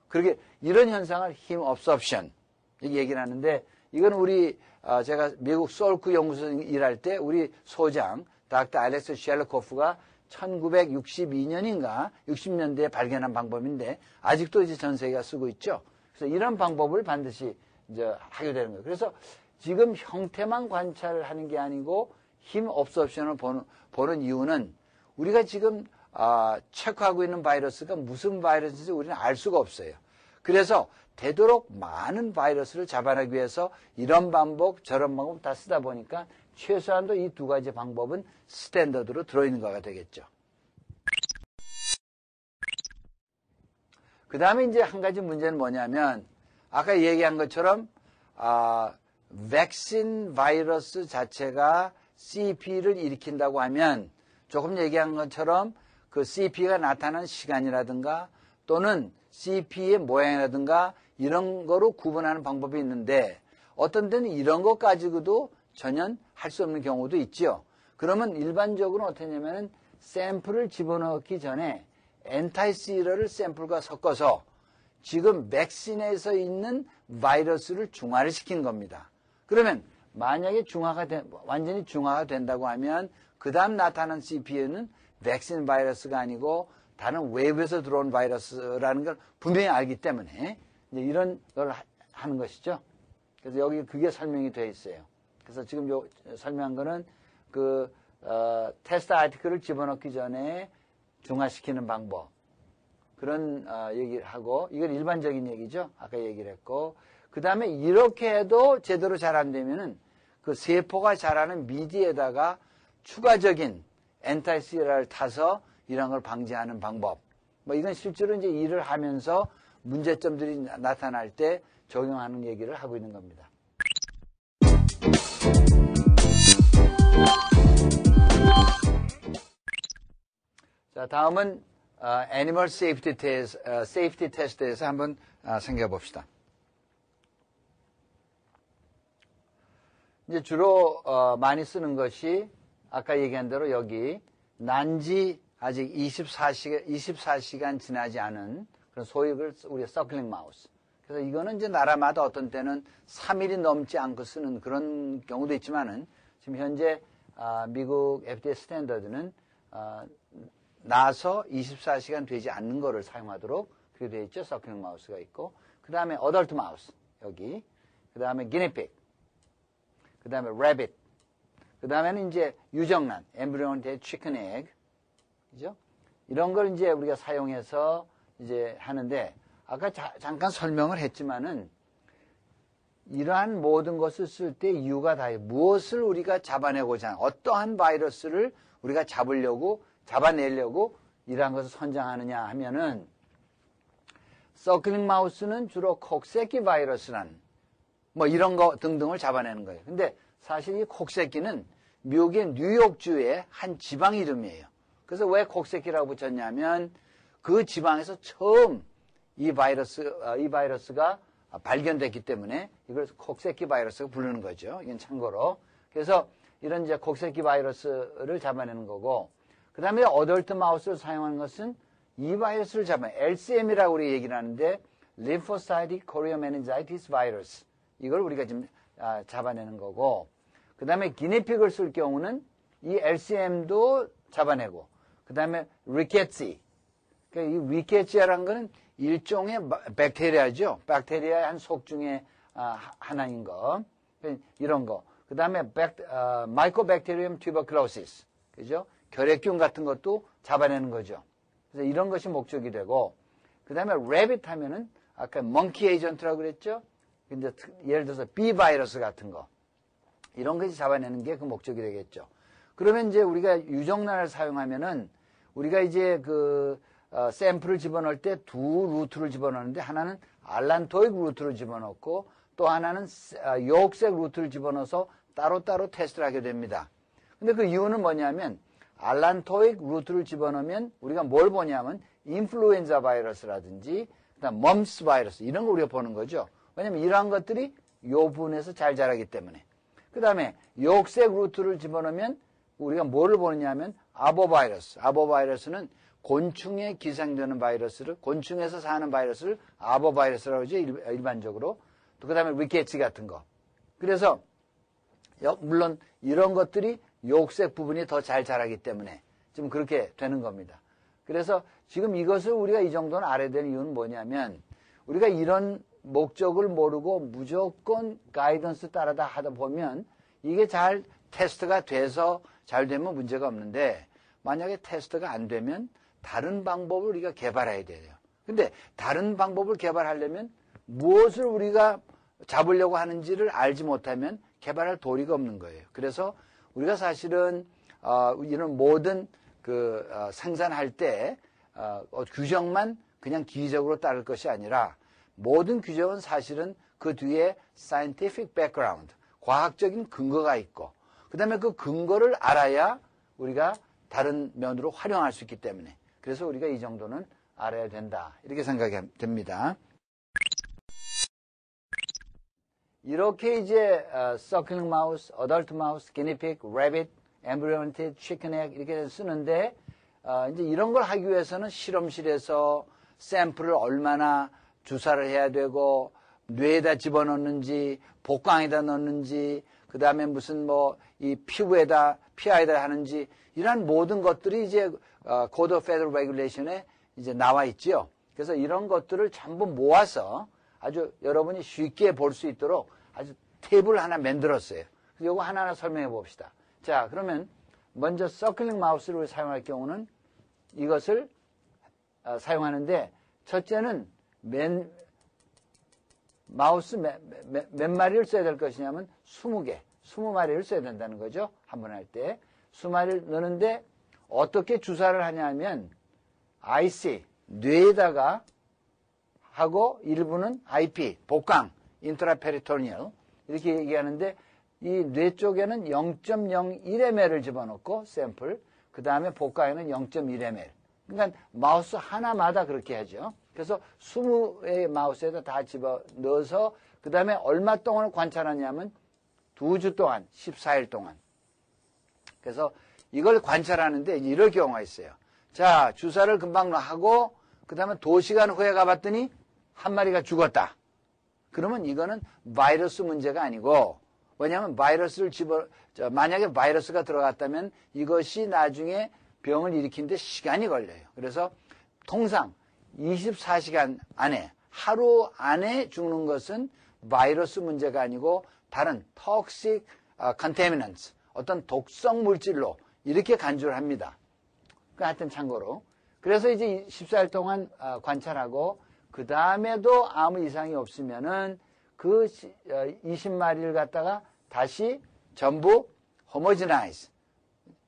그렇게 이런 현상을 힘 업섭션 이렇게 얘기를 하는데 이건 우리 제가 미국 솔크 연구소에서 일할 때 우리 소장 닥터 알렉스 쉘러코프가 1962년인가 60년대에 발견한 방법인데 아직도 이제 전 세계가 쓰고 있죠. 그래서 이런 방법을 반드시 이제 하게 되는 거예요. 그래서 지금 형태만 관찰을 하는 게 아니고 힘 업섭션을 보는 이유는 우리가 지금 체크하고 있는 바이러스가 무슨 바이러스인지 우리는 알 수가 없어요. 그래서 되도록 많은 바이러스를 잡아내기 위해서 이런 방법 저런 방법 다 쓰다 보니까 최소한도 이 두 가지 방법은 스탠더드로 들어있는 거가 되겠죠. 그 다음에 이제 한 가지 문제는 뭐냐면 아까 얘기한 것처럼 백신 바이러스 자체가 CP를 일으킨다고 하면 조금 얘기한 것처럼 그 CP가 나타나는 시간이라든가 또는 CP의 모양이라든가 이런 거로 구분하는 방법이 있는데 어떤 데는 이런 것 가지고도 전혀 할 수 없는 경우도 있죠. 그러면 일반적으로 어떻게 하냐면은 샘플을 집어넣기 전에 엔타이시러를 샘플과 섞어서 지금 백신에서 있는 바이러스를 중화를 시킨 겁니다. 그러면 만약에 완전히 중화가 된다고 하면 그 다음 나타나는 CPU는 백신 바이러스가 아니고 다른 외부에서 들어온 바이러스라는 걸 분명히 알기 때문에 이제 이런 걸 하는 것이죠. 그래서 여기 그게 설명이 되어 있어요. 그래서 지금 설명한 거는 테스트 아티클을 집어넣기 전에 중화시키는 방법. 그런 얘기를 하고, 이건 일반적인 얘기죠. 아까 얘기를 했고, 그 다음에 이렇게 해도 제대로 잘 안 되면은 그 세포가 자라는 미디에다가 추가적인 엔타이시라를 타서 이런 걸 방지하는 방법. 뭐 이건 실제로 이제 일을 하면서 문제점들이 나타날 때 적용하는 얘기를 하고 있는 겁니다. 자, 다음은 애니멀 세이프티 테스트에서 한번 생각해 봅시다. 이제 주로 많이 쓰는 것이 아까 얘기한 대로 여기 난지 아직 24시간 지나지 않은 그런 소위 우리가 서클링 마우스. 그래서 이거는 이제 나라마다 어떤 때는 3일이 넘지 않고 쓰는 그런 경우도 있지만은 지금 현재 미국 FDA 스탠더드는 나서 24시간 되지 않는 거를 사용하도록 그렇게 되어 있죠. 서클링 마우스가 있고, 그 다음에 어덜트 마우스 여기, 그 다음에 기니픽, 그 다음에 래빗, 그 다음에는 이제 유정란, 엠브리오니테이드 치킨 에그, 그죠? 이런 걸 이제 우리가 사용해서 이제 하는데, 아까 잠깐 설명을 했지만은 이러한 모든 것을 쓸 때 이유가 다 무엇을 우리가 잡아내고자 하는, 어떠한 바이러스를 우리가 잡아내려고 이러한 것을 선정하느냐 하면은, 서클링 마우스는 주로 콕새끼 바이러스란 뭐 이런 거 등등을 잡아내는 거예요. 근데 사실 이 콕새끼는 미국의 뉴욕주의 한 지방 이름이에요. 그래서 왜 콕새끼라고 붙였냐면 그 지방에서 처음 이 바이러스가 발견됐기 때문에 이걸 콕새끼 바이러스가 부르는 거죠. 이건 참고로. 그래서 이런 이제 콕새끼 바이러스를 잡아내는 거고, 그 다음에 어덜트 마우스를 사용하는 것은 이 바이러스를 LCM이라고 우리 얘기를 하는데, Lymphocytic Choriomeningitis Virus. 이걸 우리가 지금 잡아내는 거고, 그 다음에 기니픽을 쓸 경우는 이 LCM도 잡아내고, 그 다음에 리케치. 그러니까 이 리케치아라는 거는 일종의 박테리아죠. 박테리아의 한 속 중에 하나인 거. 이런 거. 그 다음에 마이코박테리움 튜버클로시스. 그죠? 결핵균 같은 것도 잡아내는 거죠. 그래서 이런 것이 목적이 되고, 그 다음에 래빗 하면은 아까 멍키 에이전트라고 그랬죠? 근데 예를 들어서 B 바이러스 같은 거. 이런 것이 잡아내는 게 그 목적이 되겠죠. 그러면 이제 우리가 유정란을 사용하면은 우리가 이제 샘플을 집어넣을 때 두 루트를 집어넣는데 하나는 알란토익 루트를 집어넣고 또 하나는 요옥색 루트를 집어넣어서 따로따로 테스트를 하게 됩니다. 근데 그 이유는 뭐냐면 알란토익 루트를 집어넣으면 우리가 뭘 보냐면 인플루엔자 바이러스라든지 그다음 멈스 바이러스 이런 거 우리가 보는 거죠. 왜냐면 이러한 것들이 요 부분에서 잘 자라기 때문에. 그 다음에 요옥색 루트를 집어넣으면 우리가 뭐를 보느냐면 아보바이러스. 아보바이러스는 곤충에 기생되는 바이러스를, 곤충에서 사는 바이러스를 아보바이러스라고 하죠. 일반적으로. 또 그 다음에 리케치 같은 거. 그래서 물론 이런 것들이 요옥색 부분이 더 잘 자라기 때문에 지금 그렇게 되는 겁니다. 그래서 지금 이것을 우리가 이 정도는 알아야 되는 이유는 뭐냐면 우리가 이런 목적을 모르고 무조건 가이던스 따라다 하다 보면 이게 잘 테스트가 돼서 잘 되면 문제가 없는데 만약에 테스트가 안 되면 다른 방법을 우리가 개발해야 돼요. 근데 다른 방법을 개발하려면 무엇을 우리가 잡으려고 하는지를 알지 못하면 개발할 도리가 없는 거예요. 그래서 우리가 사실은 이런 모든 생산할 때 규정만 그냥 기계적으로 따를 것이 아니라 모든 규정은 사실은 그 뒤에 scientific background, 과학적인 근거가 있고 그 다음에 그 근거를 알아야 우리가 다른 면으로 활용할 수 있기 때문에 그래서 우리가 이 정도는 알아야 된다. 이렇게 생각이 됩니다. 이렇게 이제 suckling mouse, adult mouse, guinea pig, rabbit, embryonic chicken egg 이렇게 쓰는데 이제 이런 걸 하기 위해서는 실험실에서 샘플을 얼마나 주사를 해야 되고 뇌에다 집어넣는지 복강에다 넣는지 그 다음에 무슨 뭐 이 피부에다 피하에다 하는지 이러한 모든 것들이 이제 Code of Federal Regulation에 이제 나와 있지요. 그래서 이런 것들을 전부 모아서 아주 여러분이 쉽게 볼 수 있도록 아주 탭을 하나 만들었어요. 그래서 이거 하나하나 설명해 봅시다. 자, 그러면 먼저 서클링 마우스를 사용할 경우는 이것을 사용하는데 첫째는 마우스 몇 마리를 써야 될 것이냐면 20개, 20마리를 써야 된다는 거죠. 한 번 할 때. 20마리를 넣는데 어떻게 주사를 하냐면 IC, 뇌에다가 하고 일부는 IP, 복강, 인트라페리토니얼 이렇게 얘기하는데 이 뇌 쪽에는 0.01ml를 집어넣고 샘플, 그 다음에 복강에는 0.1ml. 그러니까 마우스 하나마다 그렇게 하죠. 그래서 20의 마우스에다 다 집어넣어서 그 다음에 얼마 동안을 관찰하냐면 2주 동안, 14일 동안. 그래서 이걸 관찰하는데 이럴 경우가 있어요. 자, 주사를 금방 하고 그 다음에 2시간 후에 가봤더니 한 마리가 죽었다. 그러면 이거는 바이러스 문제가 아니고 왜냐하면 바이러스를 만약에 바이러스가 들어갔다면 이것이 나중에 병을 일으키는데 시간이 걸려요. 그래서 통상 24시간 안에 하루 안에 죽는 것은 바이러스 문제가 아니고 다른 toxic contaminants 어떤 독성 물질로 이렇게 간주를 합니다. 하여튼 참고로 그래서 이제 14일 동안 관찰하고 그 다음에도 아무 이상이 없으면은 그 20마리를 갖다가 다시 전부 homogeneize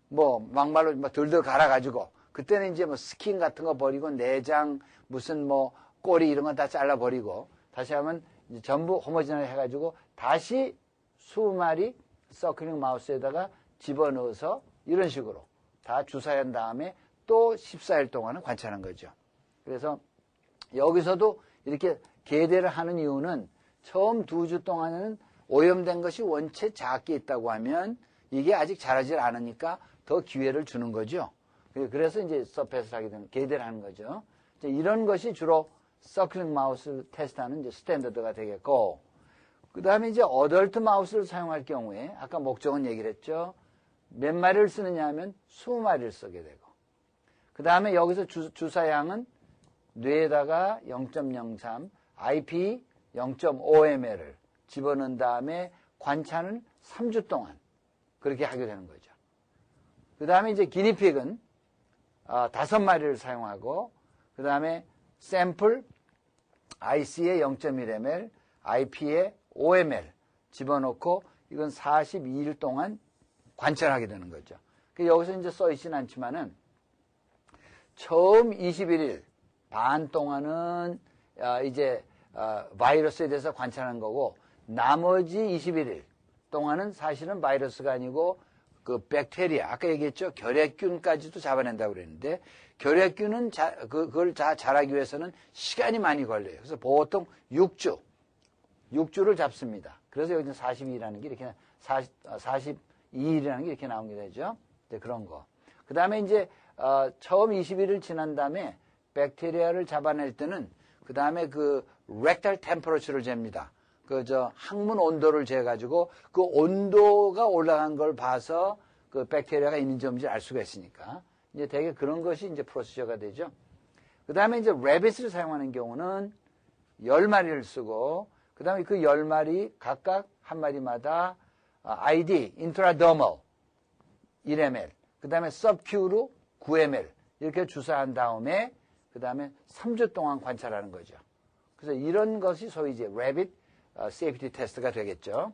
뭐 막말로 들들 갈아가지고 그때는 이제 뭐 스킨 같은 거 버리고 내장 무슨 뭐 꼬리 이런 건 다 잘라버리고 다시 하면 이제 전부 homogeneize 해가지고 다시 20마리 서클링 마우스에다가 집어넣어서 이런 식으로 다 주사한 다음에 또 14일 동안은 관찰한 거죠. 그래서 여기서도 이렇게 계대를 하는 이유는 처음 2주 동안은 오염된 것이 원체 작게 있다고 하면 이게 아직 자라질 않으니까 더 기회를 주는 거죠. 그래서 이제 서페스를 하게 되는, 계대를 하는 거죠. 이런 것이 주로 서클링 마우스 테스트하는 이제 스탠더드가 되겠고, 그 다음에 이제 어덜트 마우스를 사용할 경우에, 아까 목적은 얘기를 했죠. 몇 마리를 쓰느냐 하면 20마리를 쓰게 되고, 그 다음에 여기서 주사량은 뇌에다가 0.03, IP 0.5ml을 집어넣은 다음에 관찰은 3주 동안 그렇게 하게 되는 거죠. 그 다음에 이제 기니픽은 5마리를 사용하고 그 다음에 샘플 IC에 0.1ml, IP에 5ml 집어넣고 이건 42일 동안 관찰하게 되는 거죠. 여기서 이제 써 있지는 않지만은 처음 21일 반 동안은 이제 바이러스에 대해서 관찰한 거고 나머지 21일 동안은 사실은 바이러스가 아니고 그 백테리아 아까 얘기했죠. 결핵균까지도 잡아낸다고 그랬는데 결핵균은 그걸 다 자라기 위해서는 시간이 많이 걸려요. 그래서 보통 6주를 잡습니다. 그래서 여기는 42일이라는 게 이렇게 42일이라는 게 이렇게 나오게 되죠. 네, 그런 거. 그 다음에 이제 처음 20일을 지난 다음에 백테리아를 잡아낼 때는 그 다음에 그 rectal temperature를 잽니다. 항문 온도를 재가지고 그 온도가 올라간 걸 봐서 그 백테리아가 있는지 없는지 알 수가 있으니까 이제 되게 그런 것이 이제 프로시저가 되죠. 그 다음에 이제 레빗을 사용하는 경우는 10마리를 쓰고 그 다음에 그 10마리 각각 한 마리마다 ID, intradermal 1ml, 그 다음에 subQ로 9ml 이렇게 주사한 다음에 그 다음에 3주 동안 관찰하는 거죠. 그래서 이런 것이 소위 이제 rabbit safety 테스트가 되겠죠.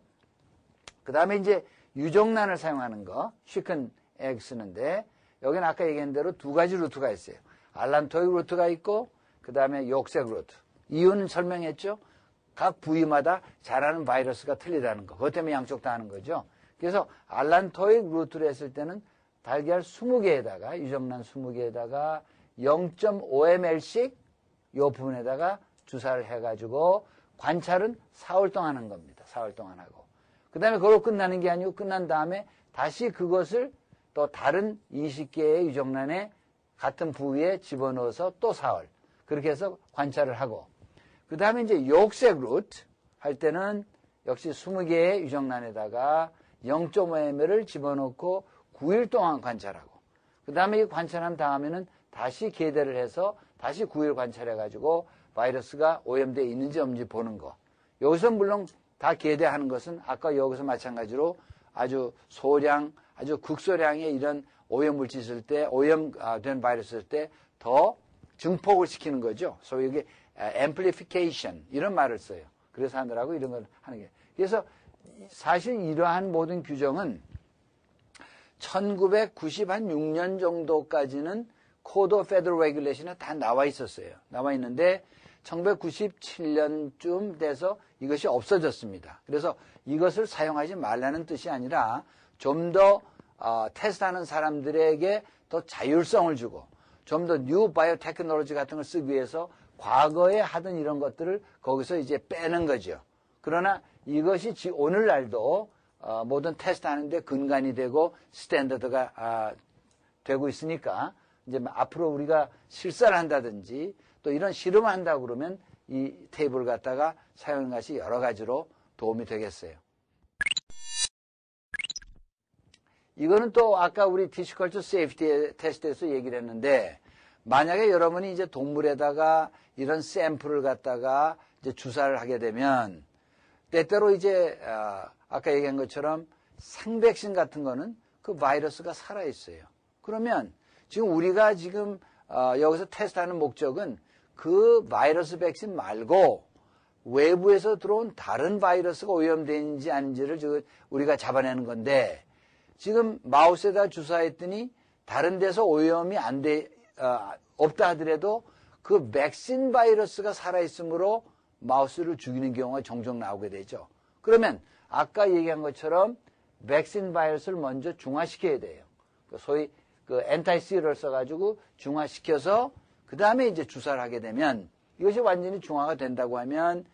그 다음에 이제 유정란을 사용하는 거, chicken egg 쓰는데 여기는 아까 얘기한 대로 두 가지 루트가 있어요. 알란토익 루트가 있고 그 다음에 욕색 루트. 이유는 설명했죠. 각 부위마다 자라는 바이러스가 틀리다는 거. 그것 때문에 양쪽 다 하는 거죠. 그래서 알란토익 루트를 했을 때는 달걀 20개에다가 유정란 20개에다가 0.5ml씩 이 부분에다가 주사를 해가지고 관찰은 4월 동안 하는 겁니다. 4월 동안 하고. 그 다음에 그걸로 끝나는 게 아니고 끝난 다음에 다시 그것을 또 다른 20개의 유정란에 같은 부위에 집어넣어서 또 4월. 그렇게 해서 관찰을 하고. 그 다음에 이제 녹색 루트 할 때는 역시 20개의 유정란에다가 0.5ml를 집어넣고 9일 동안 관찰하고, 그 다음에 이 관찰한 다음에는 다시 계대를 해서 다시 9일 관찰해가지고 바이러스가 오염되어 있는지 없는지 보는 거. 여기서 물론 다 계대하는 것은 아까 여기서 마찬가지로 아주 소량, 아주 극소량의 이런 오염물질 있을 때, 오염된 바이러스 있을 때 더 증폭을 시키는 거죠. 소위 이게 amplification 이런 말을 써요. 그래서 하느라고 이런 걸 하는 게. 그래서 사실 이러한 모든 규정은 1996년 정도까지는 코드 오브 페더럴 레귤레이션에 다 나와 있었어요. 나와 있는데 1997년쯤 돼서 이것이 없어졌습니다. 그래서 이것을 사용하지 말라는 뜻이 아니라 좀 더 테스트하는 사람들에게 더 자율성을 주고 좀 더 뉴 바이오 테크놀로지 같은 걸 쓰기 위해서 과거에 하던 이런 것들을 거기서 이제 빼는 거죠. 그러나 이것이 오늘날도 모든 테스트하는데 근간이 되고 스탠더드가 되고 있으니까 이제 앞으로 우리가 실사를 한다든지 또 이런 실험을 한다고 그러면 이 테이블을 갖다가 사용하는 것이 여러 가지로 도움이 되겠어요. 이거는 또 아까 우리 티슈컬처 세이프티 테스트에서 얘기를 했는데, 만약에 여러분이 이제 동물에다가 이런 샘플을 갖다가 이제 주사를 하게 되면 때때로 이제 아까 얘기한 것처럼 상백신 같은 거는 그 바이러스가 살아 있어요. 그러면 지금 우리가 지금 여기서 테스트하는 목적은 그 바이러스 백신 말고 외부에서 들어온 다른 바이러스가 오염되는지 아닌지를 우리가 잡아내는 건데, 지금 마우스에다 주사했더니 다른 데서 오염이 없다 하더라도 그 백신 바이러스가 살아있으므로 마우스를 죽이는 경우가 종종 나오게 되죠. 그러면 아까 얘기한 것처럼 백신 바이러스를 먼저 중화시켜야 돼요. 소위 그 엔타이시를 써가지고 중화시켜서 그 다음에 이제 주사를 하게 되면 이것이 완전히 중화가 된다고 하면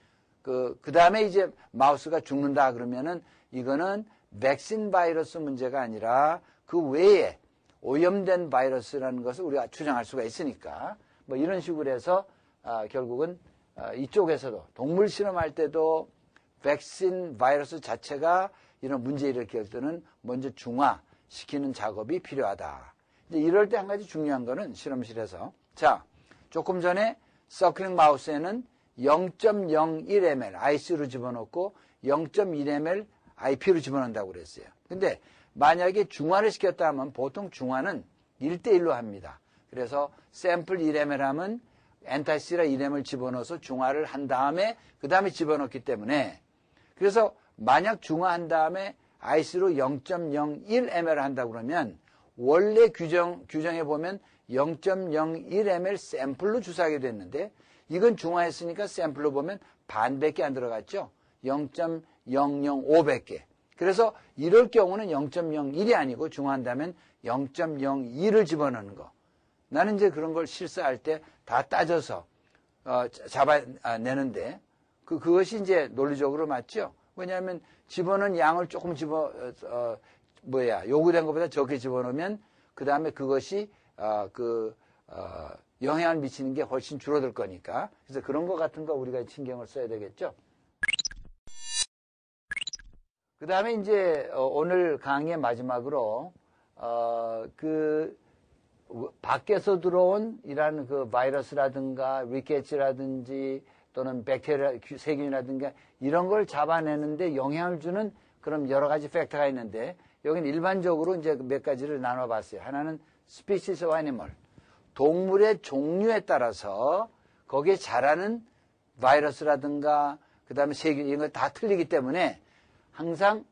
그 다음에 이제 마우스가 죽는다 그러면은 이거는 백신 바이러스 문제가 아니라 그 외에 오염된 바이러스라는 것을 우리가 추정할 수가 있으니까 뭐 이런 식으로 해서 결국은 이쪽에서도 동물 실험할 때도 백신 바이러스 자체가 이런 문제 일으킬 때는 먼저 중화시키는 작업이 필요하다. 이제 이럴 때 한 가지 중요한 거는 실험실에서 조금 전에 서클링 마우스에는 0.01ml IC로 집어넣고 0.1ml IP로 집어넣는다고 그랬어요. 근데 만약에 중화를 시켰다 하면 보통 중화는 1대1로 합니다. 그래서 샘플 1ml 하면 엔타시라 1ml 집어넣어서 중화를 한 다음에 그 다음에 집어넣기 때문에, 그래서 만약 중화한 다음에 IC로 0.01ml 한다고 그러면 원래 규정에 보면 0.01ml 샘플로 주사하게 됐는데 이건 중화했으니까 샘플로 보면 반밖에 안 들어갔죠. 0.005개. 그래서 이럴 경우는 0.01이 아니고 중화한다면 0.02를 집어넣는 거. 나는 이제 그런 걸 실사할 때 다 따져서 잡아내는데 그것이 이제 논리적으로 맞죠. 왜냐하면 집어넣은 양을 조금 요구된 것보다 적게 집어넣으면 그 다음에 그것이 영향을 미치는 게 훨씬 줄어들 거니까. 그래서 그런 것 같은 거 우리가 신경을 써야 되겠죠. 그 다음에 이제 오늘 강의의 마지막으로 밖에서 들어온 이런 그 바이러스라든가 리케츠라든지 또는 백테리아 세균이라든가 이런 걸 잡아내는데 영향을 주는 그런 여러 가지 팩터가 있는데 여기는 일반적으로 이제 몇 가지를 나눠봤어요. 하나는 species of animal, 동물의 종류에 따라서 거기에 자라는 바이러스라든가 그 다음에 세균 이런 거 다 틀리기 때문에 항상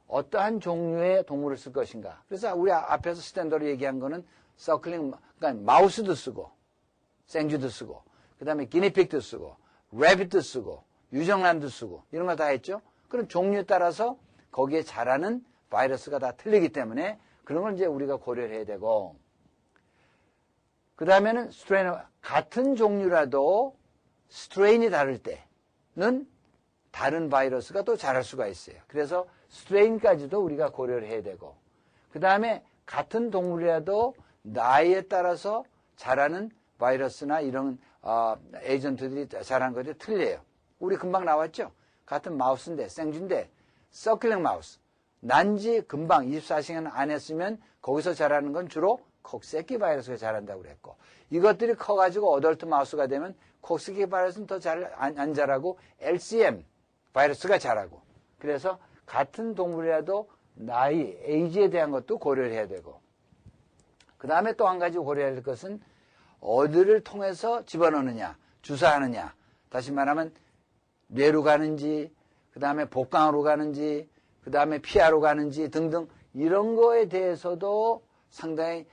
어떠한 종류의 동물을 쓸 것인가. 그래서 우리 앞에서 스탠더로 얘기한 거는 서클링, 그러니까 마우스도 쓰고 생쥐도 쓰고 그 다음에 기니픽도 쓰고 래빗도 쓰고 유정란도 쓰고 이런 거 다 했죠. 그런 종류에 따라서 거기에 자라는 바이러스가 다 틀리기 때문에 그런 걸 이제 우리가 고려를 해야 되고, 그 다음에는 스트레인, 같은 종류라도 스트레인이 다를 때는 다른 바이러스가 또 자랄 수가 있어요. 그래서 스트레인까지도 우리가 고려를 해야 되고, 그 다음에 같은 동물이라도 나이에 따라서 자라는 바이러스나 이런 에이전트들이 잘하는 것들이 틀려요. 우리 금방 나왔죠? 같은 마우스인데, 생쥐인데, 서클링 마우스. 난지 금방 24시간 안에 쓰면 거기서 자라는 건 주로 콕새끼 바이러스가 자란다고 그랬고, 이것들이 커가지고 어덜트 마우스가 되면 콕새끼 바이러스는 더 잘 안 자라고 LCM 바이러스가 자라고. 그래서 같은 동물이라도 나이, 에이지에 대한 것도 고려를 해야 되고, 그 다음에 또 한 가지 고려해야 될 것은 어디를 통해서 집어넣느냐, 주사하느냐, 다시 말하면 뇌로 가는지, 그 다음에 복강으로 가는지, 그 다음에 피하로 가는지 등등 이런 거에 대해서도 상당히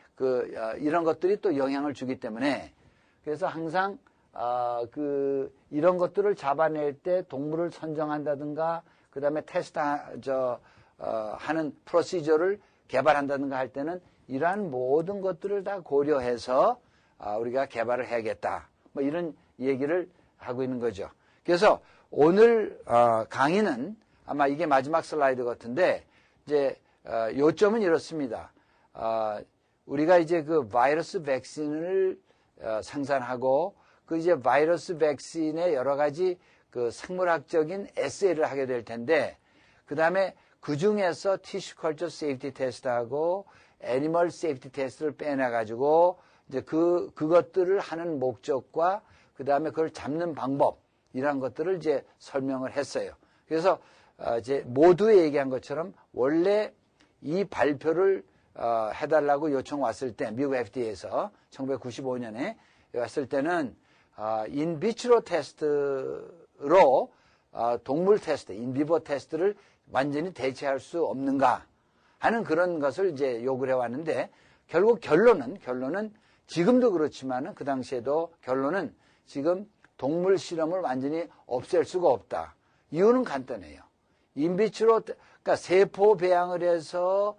이런 것들이 또 영향을 주기 때문에, 그래서 항상 이런 것들을 잡아낼 때 동물을 선정한다든가, 그 다음에 하는 프로시저를 개발한다든가 할 때는 이러한 모든 것들을 다 고려해서 우리가 개발을 해야겠다. 뭐 이런 얘기를 하고 있는 거죠. 그래서 오늘 강의는 아마 이게 마지막 슬라이드 같은데, 이제 요점은 이렇습니다. 우리가 이제 그 바이러스 백신을 생산하고 그 이제 바이러스 백신의 여러 가지 그 생물학적인 에세이를 하게 될 텐데, 그 다음에 그 중에서 티슈 컬처 세이프티 테스트하고 애니멀 세이프티 테스트를 빼내가지고 이제 그것들을 하는 목적과 그 다음에 그걸 잡는 방법, 이런 것들을 이제 설명을 했어요. 그래서 이제 모두 얘기한 것처럼 원래 이 발표를 해달라고 요청 왔을 때, 미국 FDA에서 1995년에 왔을 때는 인비트로 테스트로 동물 테스트, 인비버 테스트를 완전히 대체할 수 없는가 하는 그런 것을 이제 요구를 해왔는데, 결국 결론은 지금도 그렇지만은 그 당시에도 결론은 지금 동물 실험을 완전히 없앨 수가 없다. 이유는 간단해요. 인비트로, 그러니까 세포 배양을 해서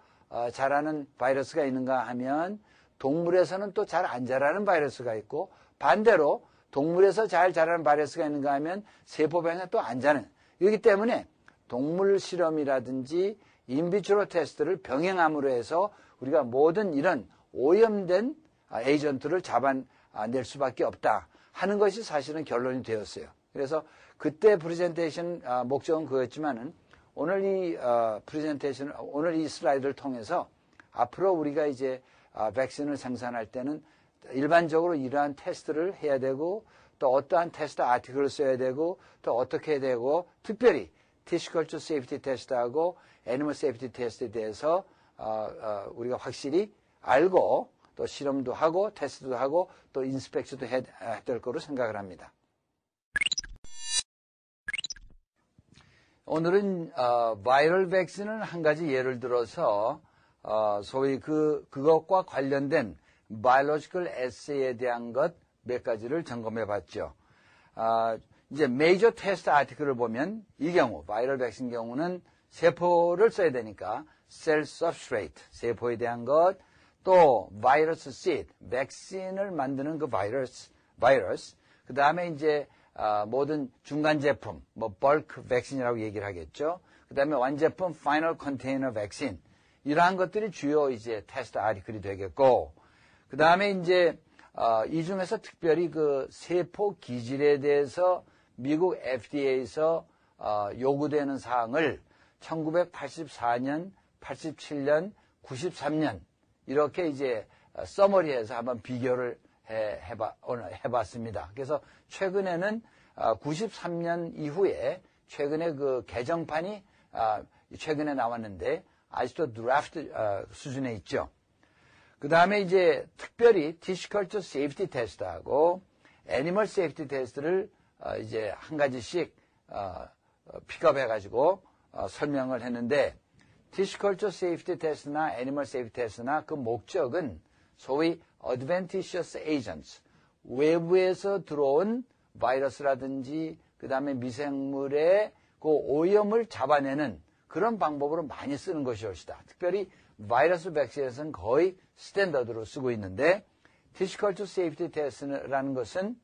자라는 바이러스가 있는가 하면 동물에서는 또 잘 안 자라는 바이러스가 있고, 반대로 동물에서 잘 자라는 바이러스가 있는가 하면 세포 배양에 또 안 자는. 이기 때문에 동물 실험이라든지 인비트로 테스트를 병행함으로 해서 우리가 모든 이런 오염된 에이전트를 잡아낼 수밖에 없다 하는 것이 사실은 결론이 되었어요. 그래서 그때 프레젠테이션 목적은 그거였지만은 오늘 이 프레젠테이션, 오늘 이 슬라이드를 통해서 앞으로 우리가 이제 백신을 생산할 때는 일반적으로 이러한 테스트를 해야 되고, 또 어떠한 테스트 아티클을 써야 되고, 또 어떻게 해야 되고, 특별히 티슈컬처 세이프티 테스트하고 애니멀 세이프티 테스트에 대해서 우리가 확실히 알고 또 실험도 하고 테스트도 하고 또 인스펙션도 해야 될 거로 생각을 합니다. 오늘은 바이럴 백신을 한 가지 예를 들어서 소위 그것과 관련된 바이올로지컬 에세이에 대한 것 몇 가지를 점검해 봤죠. 이제 메이저 테스트 아티클을 보면 이 경우 바이럴 백신 경우는 세포를 써야 되니까 셀 서브스트레이트, 세포에 대한 것, 또 바이러스 시드, 백신을 만드는 그 바이러스, 그 다음에 이제 모든 중간 제품, 뭐 벌크 백신이라고 얘기를 하겠죠. 그 다음에 완제품 파이널 컨테이너 백신, 이러한 것들이 주요 이제 테스트 아티클이 되겠고, 그 다음에 이제 이 중에서 특별히 그 세포 기질에 대해서 미국 FDA에서 요구되는 사항을 1984년, 87년, 93년 이렇게 이제 서머리해서 한번 비교를 해봤습니다. 그래서 최근에는 93년 이후에 최근에 그 개정판이 최근에 나왔는데 아직도 드래프트 수준에 있죠. 그 다음에 이제 특별히 티슈컬처 세이프티 테스트하고 애니멀 세이프티 테스트를 이제 한 가지씩 픽업해가지고 설명을 했는데, 티슈컬처 세이프티 테스트나 애니멀 세이프티 테스트나 그 목적은 소위 adventitious agents, 외부에서 들어온 바이러스라든지 그 다음에 미생물의 그 오염을 잡아내는 그런 방법으로 많이 쓰는 것이었다. 특별히 바이러스 백신에서는 거의 스탠더드로 쓰고 있는데, 티슈컬처 세이프티 테스트라는 것은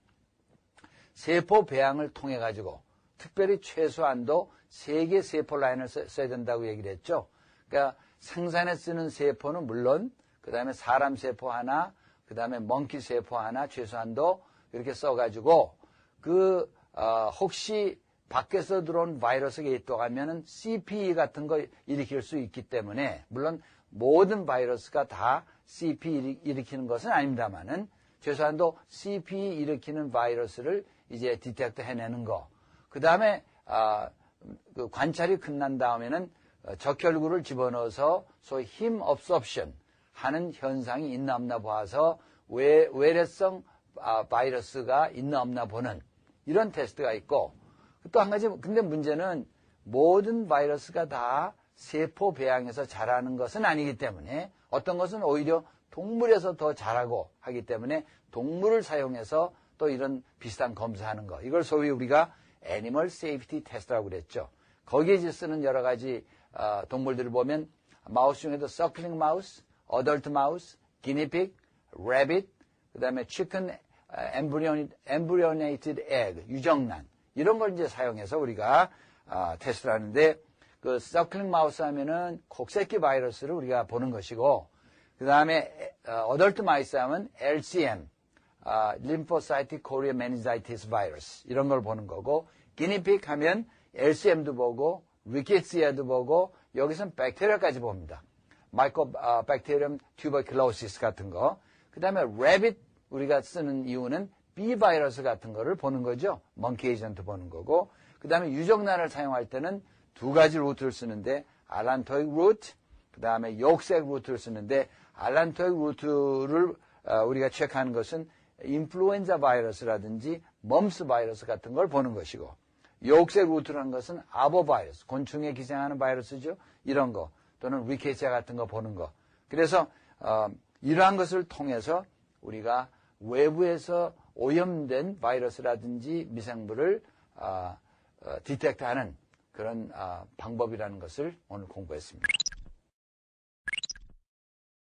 세포 배양을 통해 가지고 특별히 최소한도 3개 세포 라인을 써야 된다고 얘기를 했죠. 그러니까 생산에 쓰는 세포는 물론 그 다음에 사람 세포 하나, 그 다음에 멍키 세포 하나, 최소한도 이렇게 써가지고 혹시 밖에서 들어온 바이러스가 있다고 하면은 CPE 같은 거 일으킬 수 있기 때문에, 물론 모든 바이러스가 다 CPE 일으키는 것은 아닙니다만은 최소한도 CPE 일으키는 바이러스를 이제 디텍트 해내는 거. 그 다음에 그 관찰이 끝난 다음에는 적혈구를 집어넣어서 소위 힘 업소프션 하는 현상이 있나 없나 봐서 외래성 바이러스가 있나 없나 보는 이런 테스트가 있고, 또 한 가지, 근데 문제는 모든 바이러스가 다 세포 배양에서 자라는 것은 아니기 때문에 어떤 것은 오히려 동물에서 더 자라고 하기 때문에 동물을 사용해서 또 이런 비슷한 검사하는 거, 이걸 소위 우리가 애니멀 세이프티 테스트라고 그랬죠. 거기에 이제 쓰는 여러 가지 동물들을 보면 마우스 중에도 서클링 마우스, 어덜트 마우스, 기니픽, 래빗, 그 다음에 치킨 엠브리오네이티드 에그, 유정란, 이런 걸 이제 사용해서 우리가 테스트를 하는데, 그 서클링 마우스 하면은 kok새끼 바이러스를 우리가 보는 것이고, 그 다음에 어덜트 마이스 하면 LCM, lymphocytic chorea meningitis virus, 이런 걸 보는 거고, 기니픽 하면 LCM도 보고 리케츠야도 보고, 여기서는 박테리아까지 봅니다. 마이코박테리엄 튜버큘로시스 같은 거. 그 다음에 래빗 우리가 쓰는 이유는 B 바이러스 같은 거를 보는 거죠. 먼키 에이전트 보는 거고, 그 다음에 유정란을 사용할 때는 두 가지 루트를 쓰는데, 알란토익 루트, 그 다음에 욕색 루트를 쓰는데, 알란토익 루트를 우리가 체크하는 것은 인플루엔자 바이러스라든지 멈스 바이러스 같은 걸 보는 것이고, 욕색 루트라는 것은 아보 바이러스, 곤충에 기생하는 바이러스죠. 이런 거, 또는 리케치아 같은 거 보는 거. 그래서 이러한 것을 통해서 우리가 외부에서 오염된 바이러스라든지 미생물을 디텍트하는 그런 방법이라는 것을 오늘 공부했습니다.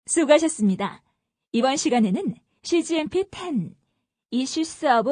수고하셨습니다. 이번 시간에는 CGMP-10 Issues of